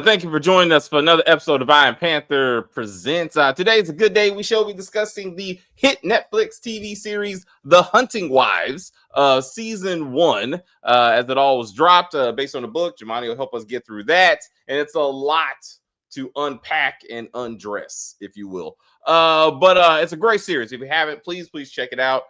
Thank you for joining us for another episode of Iron Panther Presents. Today is a good day. We shall be discussing the hit Netflix TV series, The Hunting Wives, Season 1, as it all was dropped based on the book. Jemani will help us get through that. And it's a lot to unpack and undress, if you will. But it's a great series. If you haven't, please check it out.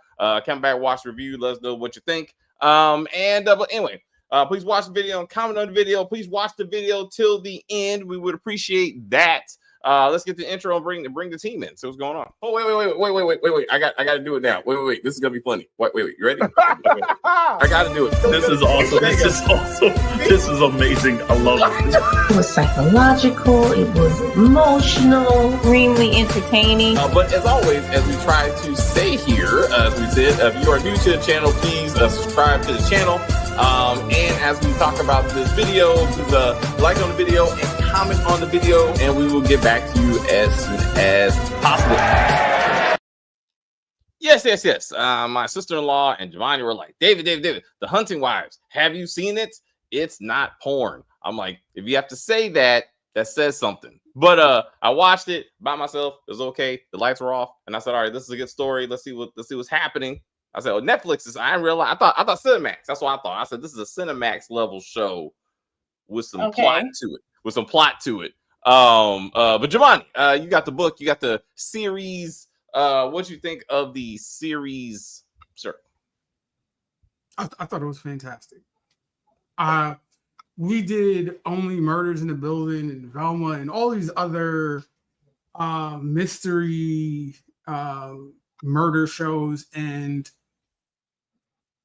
Come back, watch the review. Let us know what you think. But anyway. Please watch the video and comment on the video. Please watch the video till the end. We would appreciate that. Let's get the intro and bring the team in. So what's going on? Oh, wait. I got to do it now. Wait. This is gonna be funny. Wait. You ready? I got to do it. This is awesome. This is awesome. This is amazing. I love it. It was psychological. It was emotional. Extremely entertaining. But as always, as we try to say here, as we said, if you are new to the channel, please subscribe to the channel. And as we talk about this video, please like on the video and comment on the video, and we will get back to you as soon as possible. Yes. My sister-in-law and Giovanni were like, David, The Hunting Wives. Have you seen it? It's not porn. I'm like, if you have to say that, that says something. But I watched it by myself. It was okay. The lights were off, and I said, all right, this is a good story. Let's see what's happening. I said, oh, Netflix is. I didn't realize. I thought Cinemax. That's what I thought. I said, this is a Cinemax level show with some plot to it. But Giovanni, you got the book. You got the series. What you think of the series, sir? I thought it was fantastic. We did Only Murders in the Building and Velma and all these other mystery murder shows, and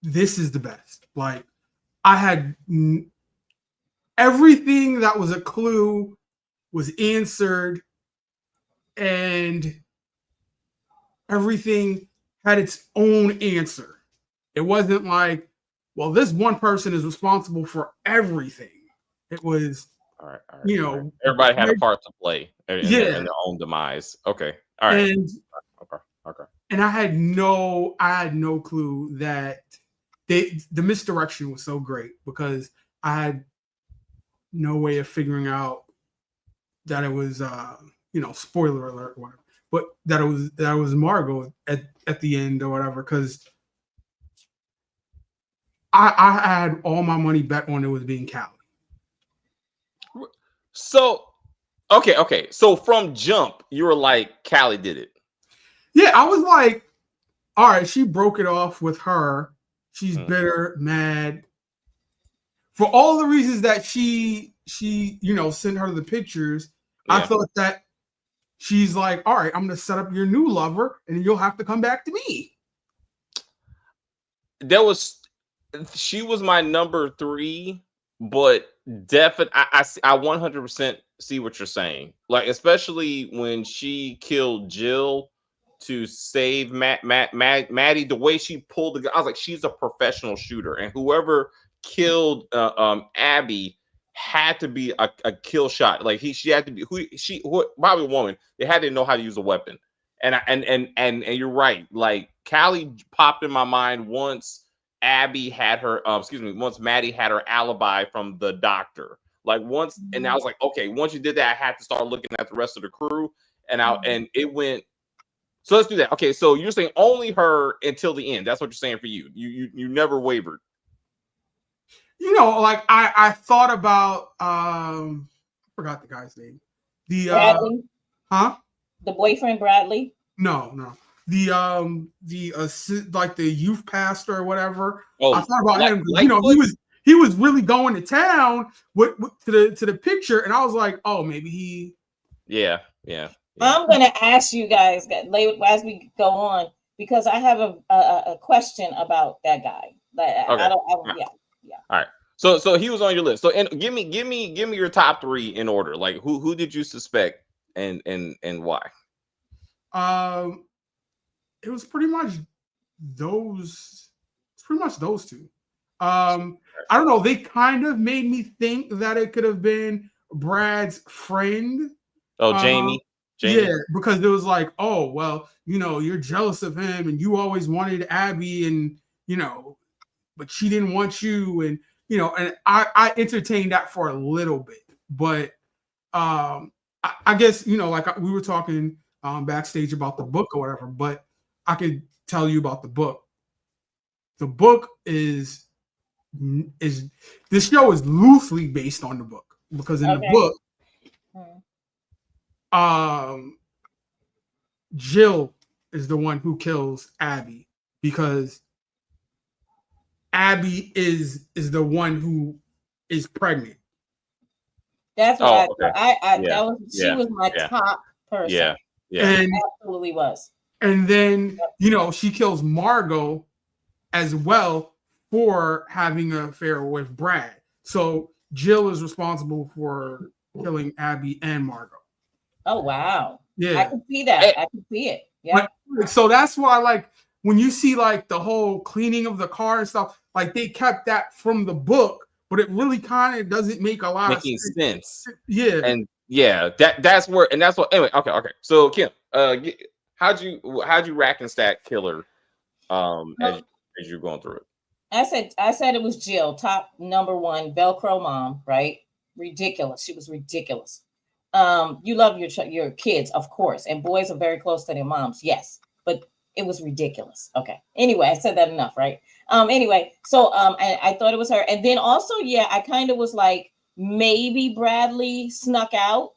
this is the best. Like, I had everything that was a clue was answered, and everything had its own answer. It wasn't like, well, this one person is responsible for everything. It was, all right. Everybody had a part to play in their own demise. Okay. All right. And, okay. And I had no clue that the misdirection was so great, because I had no way of figuring out that it was spoiler alert or whatever, but that it was Margot at the end or whatever, because I had all my money bet on it was being Callie. So okay. So from jump, you were like, Callie did it. Yeah, I was like, all right, she broke it off with her. She's bitter, mad. For all the reasons that she sent her the pictures, yeah. I thought that she's like, all right, I'm going to set up your new lover, and you'll have to come back to me. She was my number 3, but definitely, I 100% see what you're saying. Like, especially when she killed Jill to save Maddie, the way she pulled the gun, I was like, she's a professional shooter, and whoever killed Abby had to be a kill shot. Like, she had to be probably a woman. They had to know how to use a weapon. And you're right. Like, Callie popped in my mind once Abby had her, once Maddie had her alibi from the doctor. Like, once, and I was like, okay, once you did that, I had to start looking at the rest of the crew, and it went. So let's do that. Okay, so you're saying only her until the end. That's what you're saying for you. You never wavered. Like, I thought about I forgot the guy's name. Bradley. The boyfriend Bradley? No. The like the youth pastor or whatever. Oh, I thought about him. He was really going to town to the picture, and I was like, oh, maybe he. Yeah. I'm going to ask you guys as we go on, because I have a question about that guy. Okay. Yeah. All right. So he was on your list. So, and give me your top 3 in order. Like, who did you suspect and why? It was pretty much those. It's pretty much those 2. I don't know. They kind of made me think that it could have been Brad's friend. Oh, Jamie. Yeah, because it was like, oh, well, you're jealous of him, and you always wanted Abby, and but she didn't want you, and and I entertained that for a little bit, but I guess, like we were talking backstage about the book or whatever, but I could tell you about the book. The book is this show is loosely based on the book, because in the book, Jill is the one who kills Abby, because Abby is the one who is pregnant. That's why she was my top person. Yeah, and absolutely was. And then she kills Margot as well for having an affair with Brad. So Jill is responsible for killing Abby and Margot. Oh wow! Yeah, I can see that. I can see it. Yeah. So that's why, like, when you see like the whole cleaning of the car and stuff, like they kept that from the book, but it really kind of doesn't make a lot of sense. Yeah, and that's where, and that's what. Anyway, okay. So Kim, how'd you rack and stack Killer, as you're going through it? I said it was Jill, top number one, Velcro mom, right? Ridiculous. She was ridiculous. You love your kids, of course, and boys are very close to their moms, yes, but it was ridiculous. Okay. Anyway, I said that enough, right? Anyway, so I thought it was her, and then also, I kind of was like, maybe Bradley snuck out,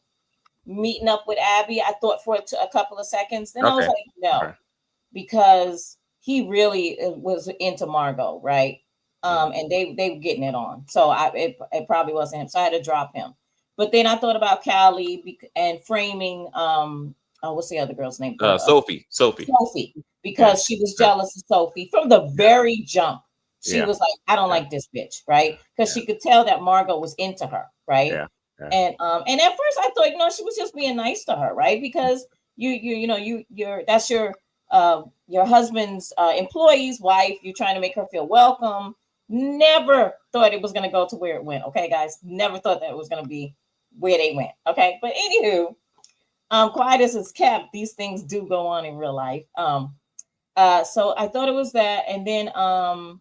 meeting up with Abby. I thought for a couple of seconds, then I was like, no, because he really was into Margot, right? And they were getting it on, so it probably wasn't him, so I had to drop him. But then I thought about Callie and framing. What's the other girl's name? Sophie, because she was jealous of Sophie from the very jump. She was like, I don't like this bitch, right? Because she could tell that Margot was into her, right? Yeah. And at first I thought, she was just being nice to her, right? Because that's your husband's employee's wife. You're trying to make her feel welcome. Never thought it was going to go to where it went. Okay, guys, never thought that it was going to be where they went. Okay, but anywho, quiet as it's kept, these things do go on in real life. So I thought it was that, and then I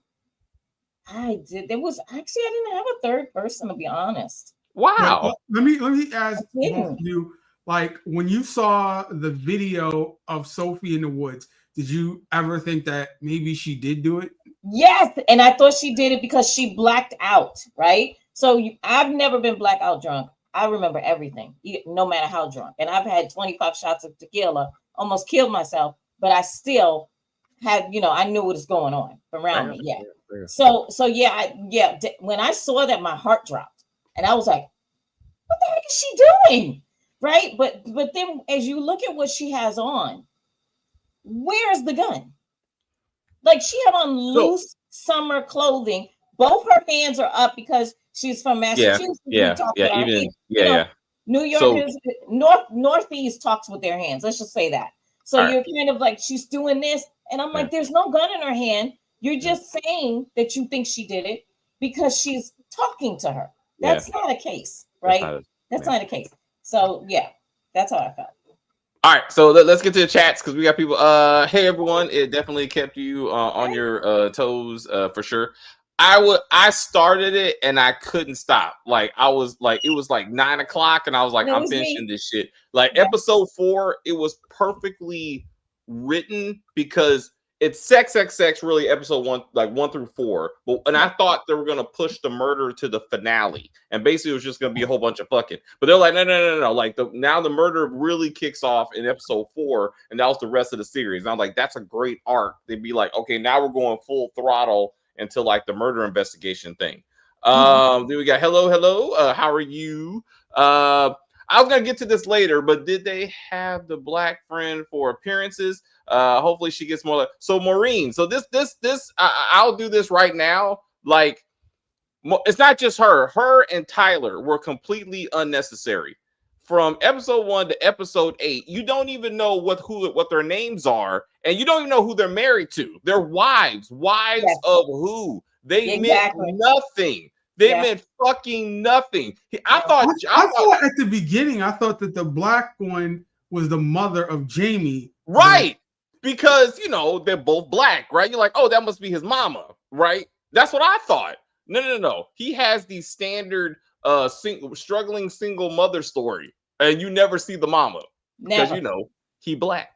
didn't have a third person, to be honest. Wow. Let me ask you, like, when you saw the video of Sophie in the woods, did you ever think that maybe she did do it? Yes, and I thought she did it because she blacked out, right? So I've never been blackout drunk. I remember everything, no matter how drunk. And I've had 25 shots of tequila, almost killed myself, but I still had, I knew what was going on around me. Yeah. So when I saw that, my heart dropped, and I was like, what the heck is she doing? Right? But then as you look at what she has on, where's the gun? Like, she had on loose summer clothing. Both her hands are up because she's from Massachusetts. New Yorkers, Northeast talks with their hands. Let's just say that. So you're kind of like, she's doing this, and I'm like, there's no gun in her hand. You're just saying that you think she did it because she's talking to her. That's not a case, right? That's not a case. So that's how I felt. All right, so let's get to the chats because we got people. Hey everyone, it definitely kept you on your toes for sure. I started it and I couldn't stop. Like, I was like, it was like 9 o'clock and I was like, I'm finishing this shit. Like episode 4, it was perfectly written because it's sex really episode 1, like 1 through 4. And I thought they were gonna push the murder to the finale, and basically it was just gonna be a whole bunch of fucking. But they're like, no. Like now the murder really kicks off in episode 4, and that was the rest of the series. And I'm like, that's a great arc. They'd be like, okay, now we're going full throttle into like the murder investigation thing. Then we got hello. How are you? I was gonna get to this later, but did they have the black friend for appearances? Hopefully she gets more. So Maureen. So this I'll do this right now. Like, it's not just her. Her and Tyler were completely unnecessary. From episode 1 to episode 8, you don't even know what their names are, and you don't even know who they're married to. They're wives of who? They meant nothing. They meant fucking nothing. I thought at the beginning, I thought that the black one was the mother of Jamie. Right. Because, they're both black, right? You're like, oh, that must be his mama, right? That's what I thought. No. He has the standard struggling single mother story, and you never see the mama because Never. he black.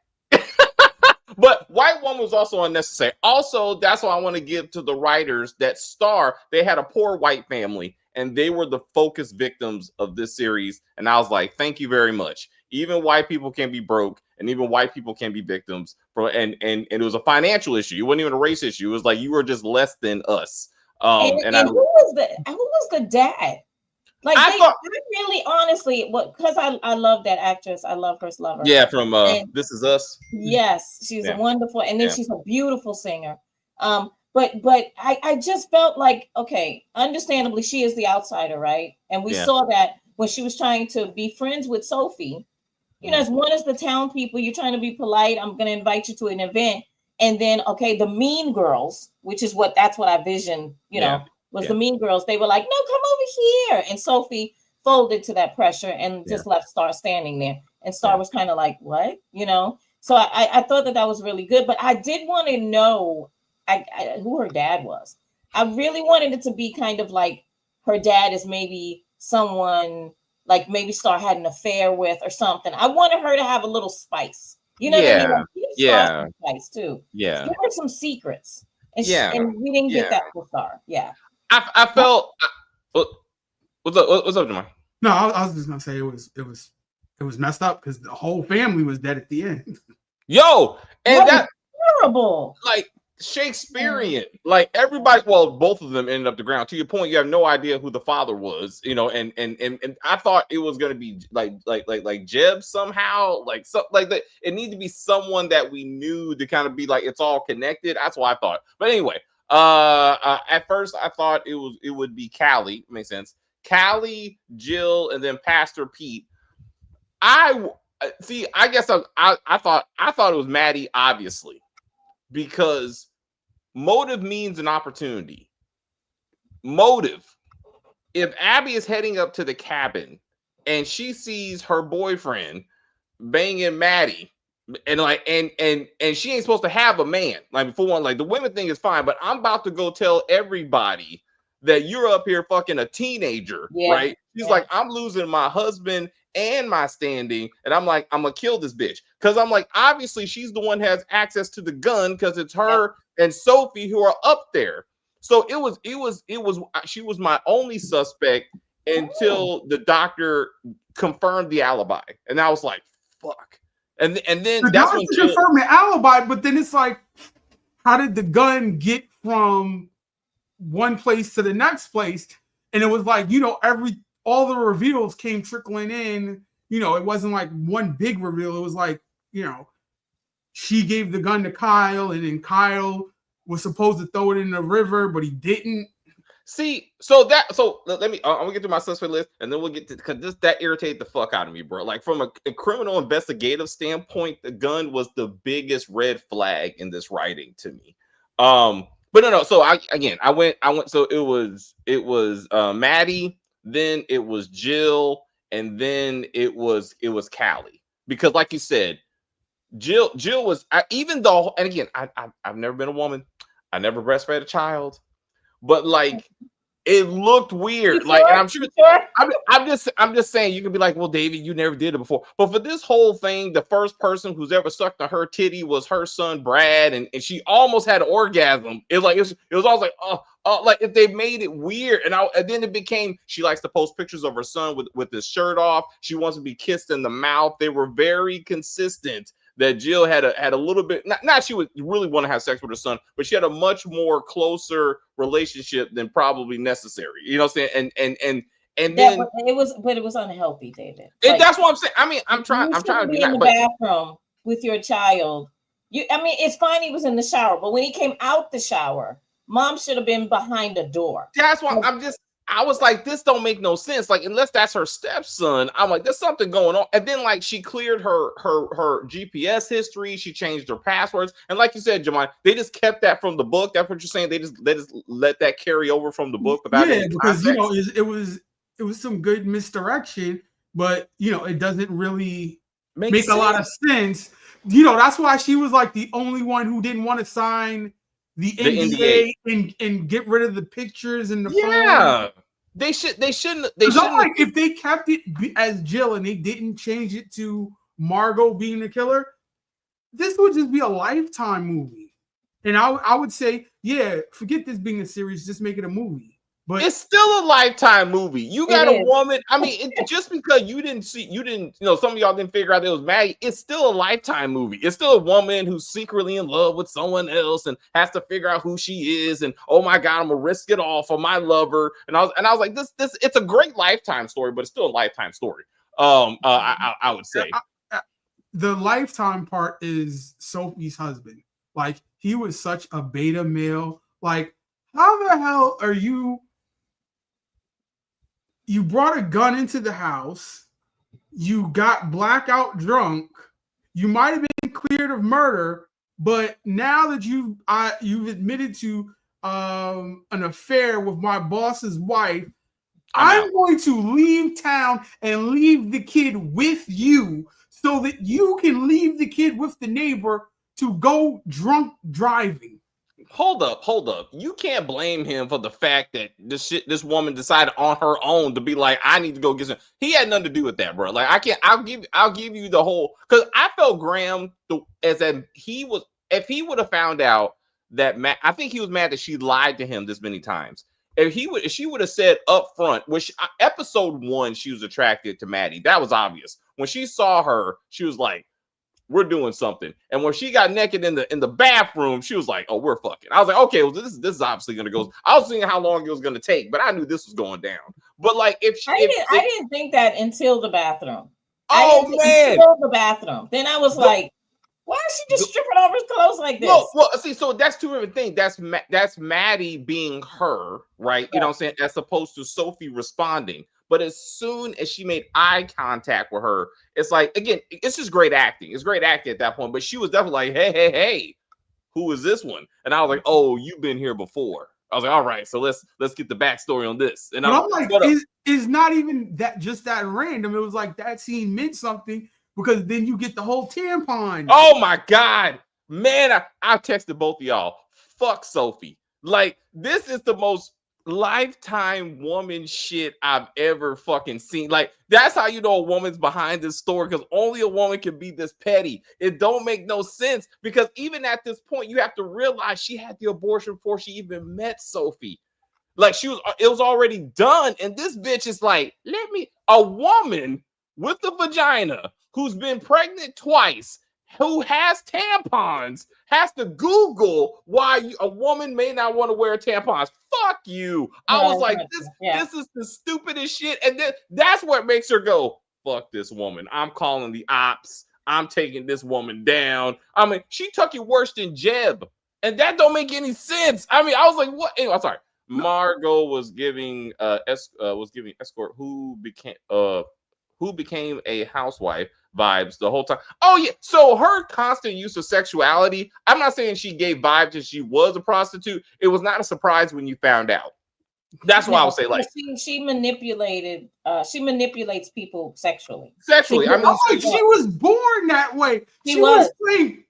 But white woman was also unnecessary. Also, that's why I want to give to the writers that Star. They had a poor white family, and they were the focus victims of this series. And I was like, thank you very much. Even white people can be broke, and even white people can be victims. And it was a financial issue. It wasn't even a race issue. It was like you were just less than us. And who was the dad? Like I really honestly, because I love that actress. I love her, love her. Yeah, from This Is Us. Yes, she's wonderful, and then she's a beautiful singer. But I just felt like, okay, understandably, she is the outsider, right? And we saw that when she was trying to be friends with Sophie. You know, as one as the town people, you're trying to be polite. I'm going to invite you to an event, and then the Mean Girls, which is that's what I visioned. Was the Mean Girls. They were like, no, come over here. And Sophie folded to that pressure and just left Star standing there. And Star was kind of like, what? So I thought that was really good. But I did want to know who her dad was. I really wanted it to be kind of like her dad is maybe someone like maybe Star had an affair with or something. I wanted her to have a little spice. You know what I mean? Like, some spice too. Yeah. Give her some secrets. And and we didn't get that with Star. Yeah. I felt what's up, Jamar? No, I was just gonna say it was messed up because the whole family was dead at the end. Yo, and that terrible, like Shakespearean, like everybody. Well, both of them ended up the ground. To your point, you have no idea who the father was, and I thought it was gonna be like Jeb somehow, like so, like that. It needed to be someone that we knew to kind of be like it's all connected. That's what I thought. But anyway. At first I thought it would be Callie. Makes sense. Callie, Jill, and then Pastor Pete. I guess I thought it was Maddie, obviously, because motive means an opportunity. Motive. If Abby is heading up to the cabin and she sees her boyfriend banging Maddie. And she ain't supposed to have a man. Like before one, like the women thing is fine, but I'm about to go tell everybody that you're up here fucking a teenager, right? She's like, I'm losing my husband and my standing, and I'm like, I'm gonna kill this bitch. Cause I'm like, obviously she's the one that has access to the gun because it's her and Sophie who are up there. So it was she was my only suspect until the doctor confirmed the alibi. And I was like, fuck. And then that's when confirm the alibi, but then it's like, how did the gun get from one place to the next place? And it was like, all the reveals came trickling in. It wasn't like one big reveal. It was like, she gave the gun to Kyle, and then Kyle was supposed to throw it in the river, but he didn't. See, so let me. I'm gonna get to my suspect list, and then we'll get to because that irritated the fuck out of me, bro. Like from a criminal investigative standpoint, the gun was the biggest red flag in this writing to me. But no. So I went. So it was Maddie, then it was Jill, and then it was Callie. Because like you said, Jill was even though, and again, I've never been a woman, I never breastfed a child. But like it looked weird. Like, and I'm sure I'm just saying you can be like, well, David, you never did it before. But for this whole thing, the first person who's ever sucked on her titty was her son Brad, and she almost had an orgasm. It was always like, like if they made it weird, and then it became she likes to post pictures of her son with his shirt off. She wants to be kissed in the mouth. They were very consistent. That Jill had a little bit, not she would really want to have sex with her son, but she had a much more closer relationship than probably necessary. You know what I'm saying? And then it was unhealthy, David. That's what I'm saying. I mean, I'm trying to be in the bathroom with your child. It's fine he was in the shower, but when he came out the shower, mom should have been behind the door. That's why I was like, this don't make no sense. Like, unless that's her stepson, I'm like, there's something going on. And then, like, she cleared her GPS history. She changed her passwords. And like you said, Jamon, they just kept that from the book. That's what you're saying. They just let that carry over from the book without any because it was some good misdirection, but it doesn't really make a lot of sense. That's why she was like the only one who didn't want to sign the NDA and get rid of the pictures and the phone. They shouldn't. I'm like, if they kept it as Jill and they didn't change it to Margot being the killer, this would just be a Lifetime movie. And I would say, yeah, forget this being a series, just make it a movie. But it's still a Lifetime movie. You got a woman. I mean, just because you didn't, some of y'all didn't figure out it was Maggie. It's still a Lifetime movie. It's still a woman who's secretly in love with someone else and has to figure out who she is. And oh my God, I'm gonna risk it all for my lover. And I was like, this, it's a great Lifetime story, but it's still a Lifetime story. I would say the Lifetime part is Sophie's husband. Like, he was such a beta male. Like, how the hell are you? You brought a gun into the house. You got blackout drunk. You might have been cleared of murder, but now that you've admitted to an affair with my boss's wife, I'm going to leave town and leave the kid with you so that you can leave the kid with the neighbor to go drunk driving. Hold up. You can't blame him for the fact that this woman decided on her own to be like, I need to go get some. He had nothing to do with that, bro. Like, I'll give you the whole, because I felt Graham if he would have found out that I think he was mad that she lied to him this many times. If she would have said up front, which episode 1, she was attracted to Maddie. That was obvious. When she saw her, she was like, we're doing something. And when she got naked in the bathroom, she was like, oh, we're fucking. I was like, okay, well, this is obviously gonna go. I was seeing how long it was gonna take, but I knew this was going down. But like, I didn't think that until the bathroom. Oh man, until the bathroom. Then I was like, why is she just stripping off her clothes like this? Well, see, so that's two different things. That's Maddie being her, right? You know what I'm saying? As opposed to Sophie responding. But as soon as she made eye contact with her, it's like, again, it's just great acting. It's great acting at that point. But she was definitely like, hey, who is this one? And I was like, oh, you've been here before. I was like, all right, so let's get the backstory on this. And I'm like, it's not even that just that random. It was like that scene meant something because then you get the whole tampon. Oh my God, man! I texted both of y'all. Fuck Sophie. Like, this is the most Lifetime woman shit I've ever fucking seen. Like, that's how you know a woman's behind this story, because only a woman can be this petty. It don't make no sense, because even at this point, you have to realize she had the abortion before she even met Sophie. Like, it was already done, and this bitch is like, a woman with a vagina who's been pregnant twice, who has tampons, has to Google why a woman may not want to wear tampons. Fuck you. I was like, this is the stupidest shit. And then that's what makes her go, fuck this woman. I'm calling the ops. I'm taking this woman down. I mean, she took it worse than Jeb. And that don't make any sense. I mean, I was like, what? Anyway, I'm sorry. Margot was giving escort who became a housewife vibes the whole time. Oh yeah, so her constant use of sexuality, I'm not saying she gave vibes that she was a prostitute. It was not a surprise when you found out. That's why I would say, like, she manipulates people sexually. I mean, she was born that way. She was when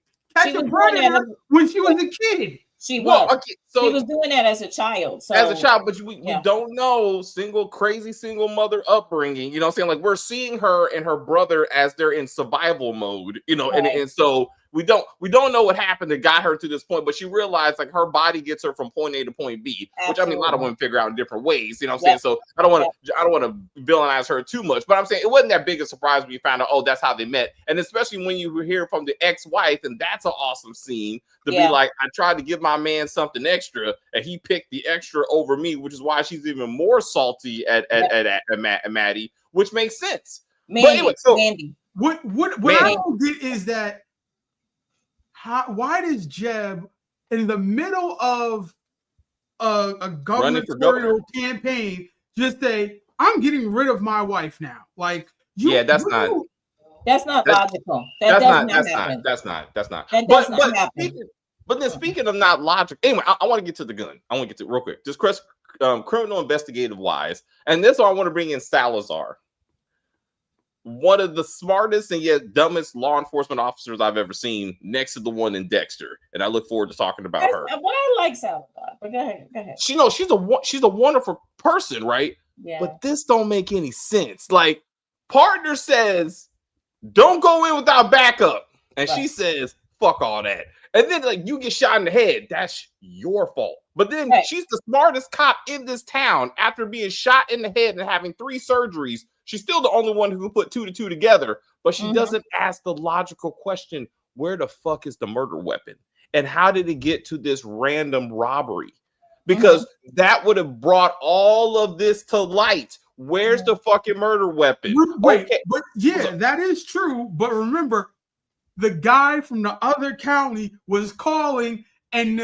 she was a kid. She was. Okay, so she was doing that as a child. But we don't know crazy single mother upbringing. You know what I'm saying? Like, we're seeing her and her brother as they're in survival mode, you know, right. and so we don't know what happened that got her to this point, but she realized like her body gets her from point A to point B, which I mean a lot of women figure out in different ways, you know what I'm saying? So I don't want to villainize her too much, but I'm saying it wasn't that big a surprise when you found out, oh, that's how they met. And especially when you hear from the ex-wife, and that's an awesome scene to be like, I tried to give my man something extra and he picked the extra over me, which is why she's even more salty at Maddie, which makes sense. Mandy, but anyway, so Mandy. What I don't get is that why does Jeb, in the middle of a gubernatorial campaign, just say, I'm getting rid of my wife now? Like, that's not logical. That's not. But then, speaking of not logical, anyway, I want to get to the gun. I want to get to real quick. Just criminal investigative wise, and this one I want to bring in Salazar, one of the smartest and yet dumbest law enforcement officers I've ever seen, next to the one in Dexter, and I look forward to talking about her. Well, I like Salazar, but go ahead. She's a wonderful person, right? Yeah. But this don't make any sense. Like, partner says, don't go in without backup. And she says, fuck all that. And then, like, you get shot in the head. That's your fault. But then she's the smartest cop in this town after being shot in the head and having 3 surgeries. She's still the only one who can put 2 to 2 together, but she doesn't ask the logical question, where the fuck is the murder weapon? And how did it get to this random robbery? Because that would have brought all of this to light. Where's the fucking murder weapon? Wait, but yeah, that is true. But remember, the guy from the other county was calling, and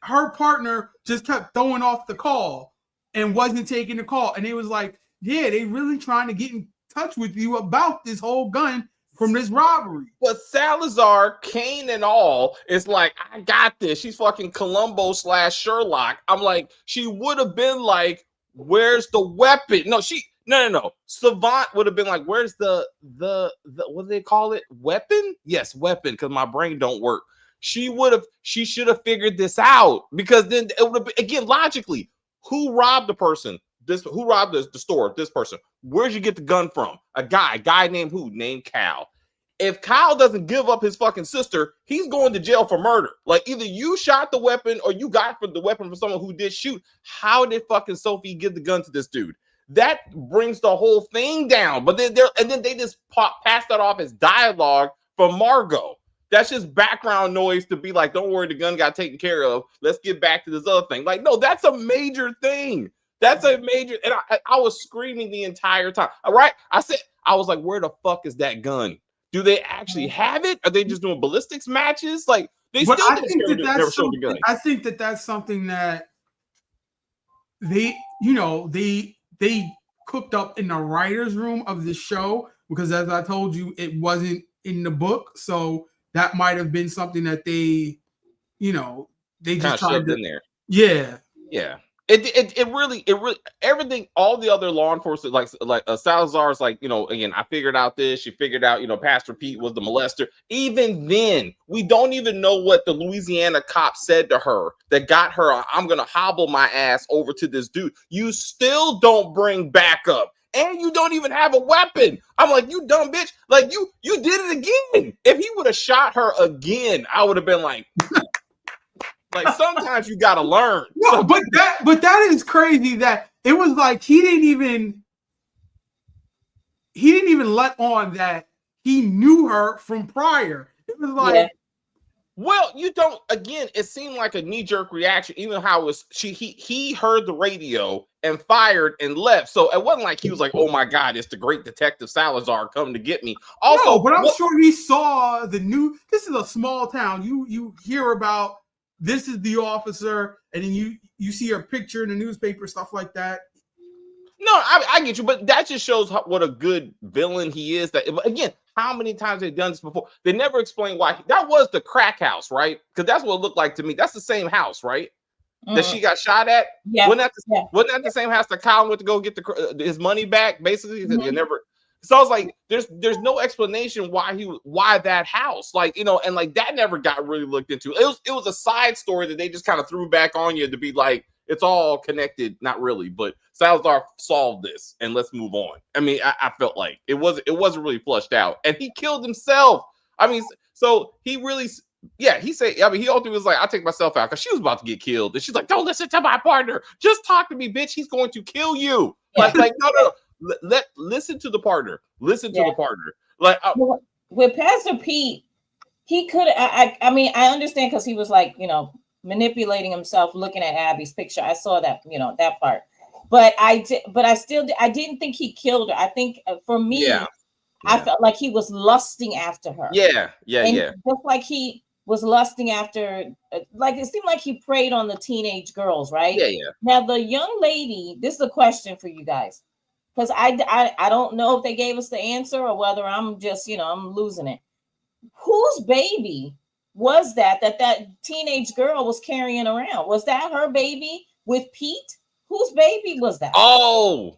her partner just kept throwing off the call and wasn't taking the call. And it was like, yeah, they really trying to get in touch with you about this whole gun from this robbery. But Salazar, Kane and all, is like, I got this. She's fucking Columbo / Sherlock. I'm like, she would have been like, where's the weapon? No. Savant would have been like, where's the what do they call it? Weapon? Yes, weapon, because my brain don't work. She should have figured this out, because then it would have been, again, logically, who robbed the person? Who robbed the store? This person. Where'd you get the gun from? A guy named who? Named Cal. If Kyle doesn't give up his fucking sister, he's going to jail for murder. Like, either you shot the weapon or you got the weapon from someone who did shoot. How did fucking Sophie give the gun to this dude? That brings the whole thing down. But then they just pass that off as dialogue from Margot. That's just background noise to be like, don't worry, the gun got taken care of. Let's get back to this other thing. Like, no, that's a major thing. That's a major, and I was screaming the entire time. All right, I was like, where the fuck is that gun? Do they actually have it? Are they just doing ballistics matches? Like, they still never showed the gun. I think that's something that they cooked up in the writer's room of the show, because as I told you, it wasn't in the book. So that might have been something that they just shoved in there. Yeah. Yeah. It really everything, all the other law enforcement, like Salazar's like, again, I figured out this, she figured out, Pastor Pete was the molester. Even then, we don't even know what the Louisiana cop said to her that got her, I'm gonna hobble my ass over to this dude. You still don't bring backup, and you don't even have a weapon. I'm like, you dumb bitch. Like, you did it again. If he would have shot her again, I would have been like, like, sometimes you gotta learn. No, but that is crazy that it was like he didn't even let on that he knew her from prior. It was like, well, you don't. Again, it seemed like a knee-jerk reaction. Even how it was he heard the radio and fired and left. So it wasn't like he was like, "Oh my God, it's the great detective Salazar coming to get me." Also, no, but I'm sure he saw the new. This is a small town. You hear about. This is the officer, and then you see her picture in the newspaper, stuff like that. No, I get you, but that just shows what a good villain he is. That, again, how many times they've done this before? They never explain why. That was the crack house, right? Because that's what it looked like to me. That's the same house, right? That she got shot at. Yeah. Wasn't that the same house that Colin went to go get his money back? Basically, they never. So I was like, there's no explanation why that house, like, and like that never got really looked into. It was a side story that they just kind of threw back on you to be like, it's all connected, not really, but Salazar solved this and let's move on. I mean, I felt like it wasn't really flushed out, and he killed himself. I mean, so he really, he said, I mean, he ultimately was like, I'll take myself out, because she was about to get killed, and she's like, don't listen to my partner, just talk to me, bitch. He's going to kill you. Like no. Listen to the partner. Listen to the partner. Like with Pastor Pete, he could. I mean, I understand, because he was like, manipulating himself, looking at Abby's picture. I saw that, that part. But I didn't think he killed her. I think for me, I felt like he was lusting after her. Yeah. Just like he was lusting after, like it seemed like he preyed on the teenage girls, right? Yeah. Now the young lady. This is a question for you guys. Because I don't know if they gave us the answer or whether I'm just, I'm losing it. Whose baby was that teenage girl was carrying around? Was that her baby with Pete? Whose baby was that? Oh,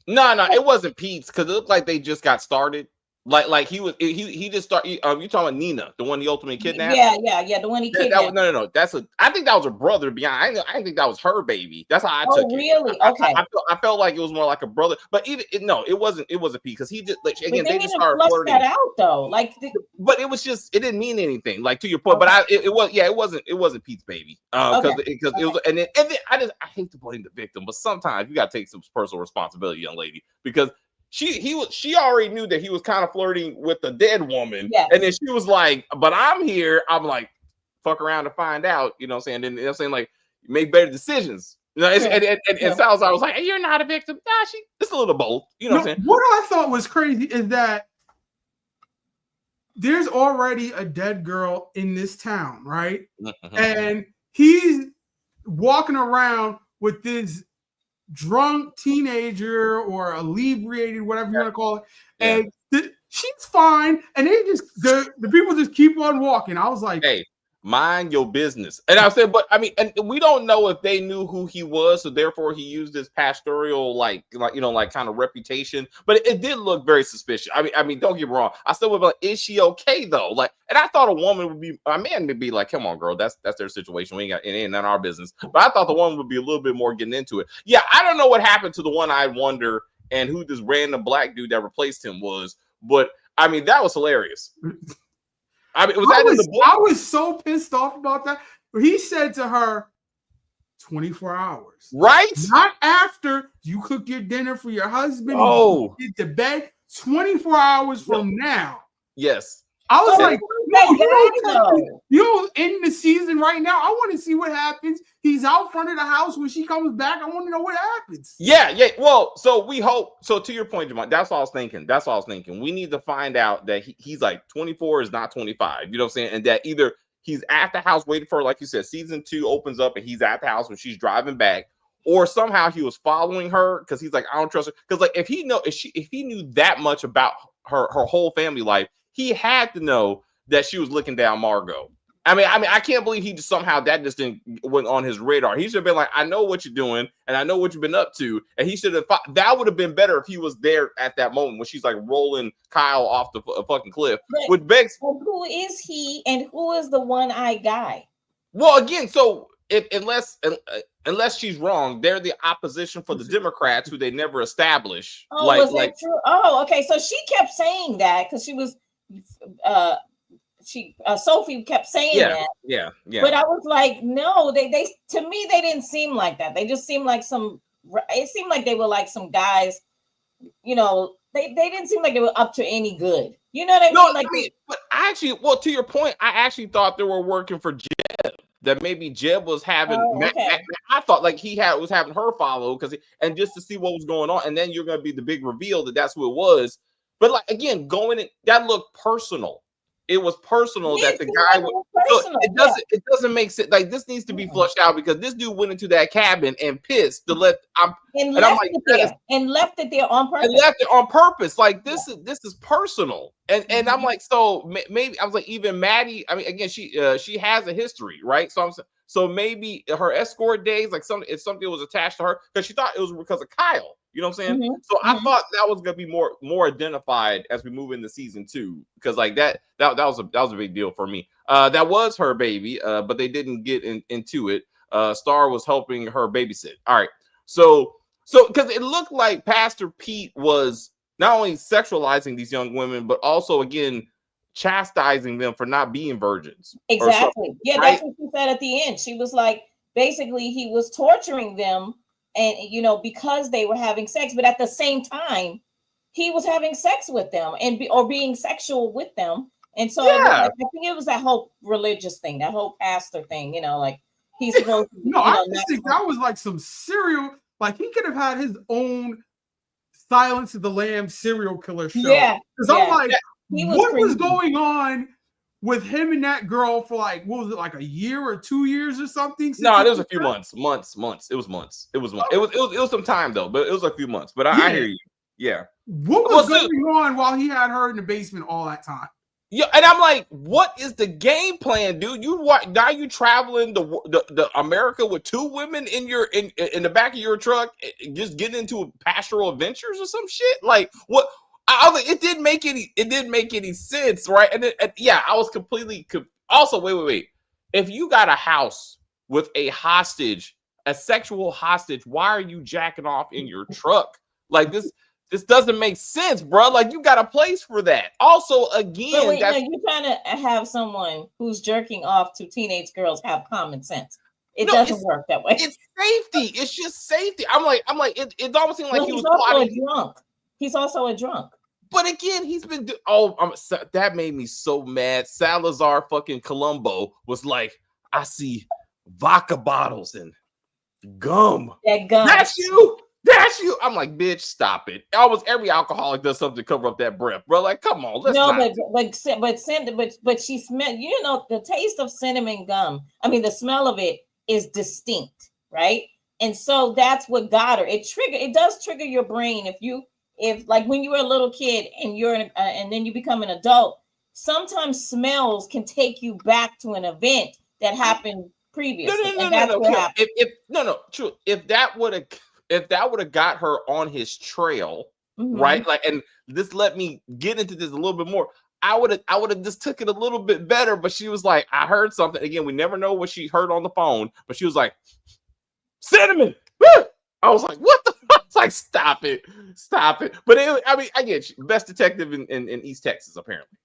no, it wasn't Pete's, because it looked like they just got started. Like he just started. You talking about Nina, the one he ultimately kidnapped? Yeah. The one he kidnapped. No. I think that was her brother. I didn't think that was her baby. That's how I took it. Really? Okay. I felt like it was more like a brother, but it wasn't Pete because he just like again but they just didn't started flush flirting. that out though. Like, but it didn't mean anything. Like to your point, but it wasn't Pete's baby. Because it was, and then I hate to blame the victim, but sometimes you got to take some personal responsibility, young lady, because she already knew that he was kind of flirting with the dead woman. Yes. And then she was like, but I'm here. I'm like, fuck around to find out, you know what I'm saying? And, you know what I'm saying, like, make better decisions. You know, and Salazar was like, hey, you're not a victim. Nah, it's a little both. You know what I'm saying? What I thought was crazy is that there's already a dead girl in this town, right? And he's walking around with this drunk teenager or inebriated, whatever you want to call it, and she's fine, and they just the people just keep on walking. I was like, hey, mind your business. And I said, but I mean, and we don't know if they knew who he was, so therefore he used this pastoral like kind of reputation. But it did look very suspicious. I mean, don't get me wrong. I still would be like, is she okay though? Like, and I thought a man would be like, come on, girl, that's their situation. We ain't got it ain't none of our business. But I thought the woman would be a little bit more getting into it. Yeah, I don't know what happened to the one-eyed wonder and who this random black dude that replaced him was, but I mean, that was hilarious. I mean, I was so pissed off about that. He said to her, 24 hours. Right? Not after you cook your dinner for your husband and get to bed. 24 hours from now. Yes. I was like, you don't end the season right now. I want to see what happens. He's out front of the house when she comes back. I want to know what happens. Yeah. Well, so we hope. So to your point, Jamal, that's what I was thinking. We need to find out that he's like 24 is not 25. You know what I'm saying? And that either he's at the house waiting for her, like you said, season 2 opens up and he's at the house when she's driving back, or somehow he was following her because he's like, I don't trust her. Because like if he knew that much about her whole family life, he had to know that she was looking down Margot. I mean, I can't believe he just somehow that just went on his radar. He should have been like, I know what you're doing, and I know what you've been up to, and he should have. That would have been better if he was there at that moment when she's like rolling Kyle off the fucking cliff. Which begs, who is he, and who is the one-eyed guy? Well, again, so unless she's wrong, they're the opposition for the Democrats, who they never establish. Oh, was that true? Oh, okay. So she kept saying that because she was. Sophie kept saying that. Yeah. But I was like, no, they to me they didn't seem like that. They just seemed like it seemed like they were like some guys, you know, they didn't seem like they were up to any good. You know what I mean? No, like, I mean, but I actually, well, to your point, I actually thought they were working for Jeb. That maybe Jeb was having. I thought like he was having her follow and just to see what was going on, and then you're going to be the big reveal that that's who it was. But like again, going in, that looked personal. It was personal that the guy it doesn't make sense. Like this needs to be flushed out because this dude went into that cabin and pissed to left it there on purpose. And left it on purpose. Like this is personal. And I'm like, so maybe I was like, even Maddie. I mean, again, she has a history, right? So maybe her escort days, like if something was attached to her, because she thought it was because of Kyle. You know what I'm saying? Mm-hmm. So I thought that was gonna be more identified as we move into season 2, because like that was a big deal for me. That was her baby, but they didn't get into it. Star was helping her babysit. All right, so because it looked like Pastor Pete was not only sexualizing these young women, but also again chastising them for not being virgins. Exactly. Yeah, right? That's what she said at the end. She was like, basically, he was torturing them. And, you know, because they were having sex, but at the same time, he was having sex with them or being sexual with them. And so I think it was that whole religious thing, that whole pastor thing, you know, like he's supposed to. No, I just think that was like some serial, like he could have had his own Silence of the Lambs serial killer show. Yeah. Because I'm like, what was going on with him and that girl for like, what was it, like a year or 2 years or something? No, it was a few months. It was months. It was some time though, but it was a few months. But I hear you. Yeah. What was going on while he had her in the basement all that time? Yeah, and I'm like, what is the game plan, dude? Now you traveling the America with 2 women in the back of your truck, just getting into pastoral adventures or some shit? Like what? I was like, it didn't make any sense, right? And yeah, I was completely also wait. If you got a house with a hostage, a sexual hostage, why are you jacking off in your truck? Like this doesn't make sense, bro. Like you got a place for that. Also, again, but wait, no, you're trying to have someone who's jerking off to teenage girls have common sense. It doesn't work that way. It's safety. It's just safety. I'm like, it almost seemed like he was also a drunk. He's also a drunk. But again, he's been that made me so mad. Salazar fucking Colombo was like, I see vodka bottles and gum. That gum. That's you. That's you. I'm like, bitch, stop it. Almost every alcoholic does something to cover up that breath, bro. Like, come on, let's not. But she smelled. You know, the taste of cinnamon gum. I mean, the smell of it is distinct, right? And so that's what got her. It does trigger your brain if like when you were a little kid and and then you become an adult. Sometimes smells can take you back to an event that happened previously. No. True. If that would have got her on his trail, right? Like, and this let me get into this a little bit more. I would have just took it a little bit better, but she was like, I heard something. Again, we never know what she heard on the phone, but she was like, cinnamon. Woo! I was like, what the fuck? It's like, stop it. But I get you. Best detective in East Texas, apparently.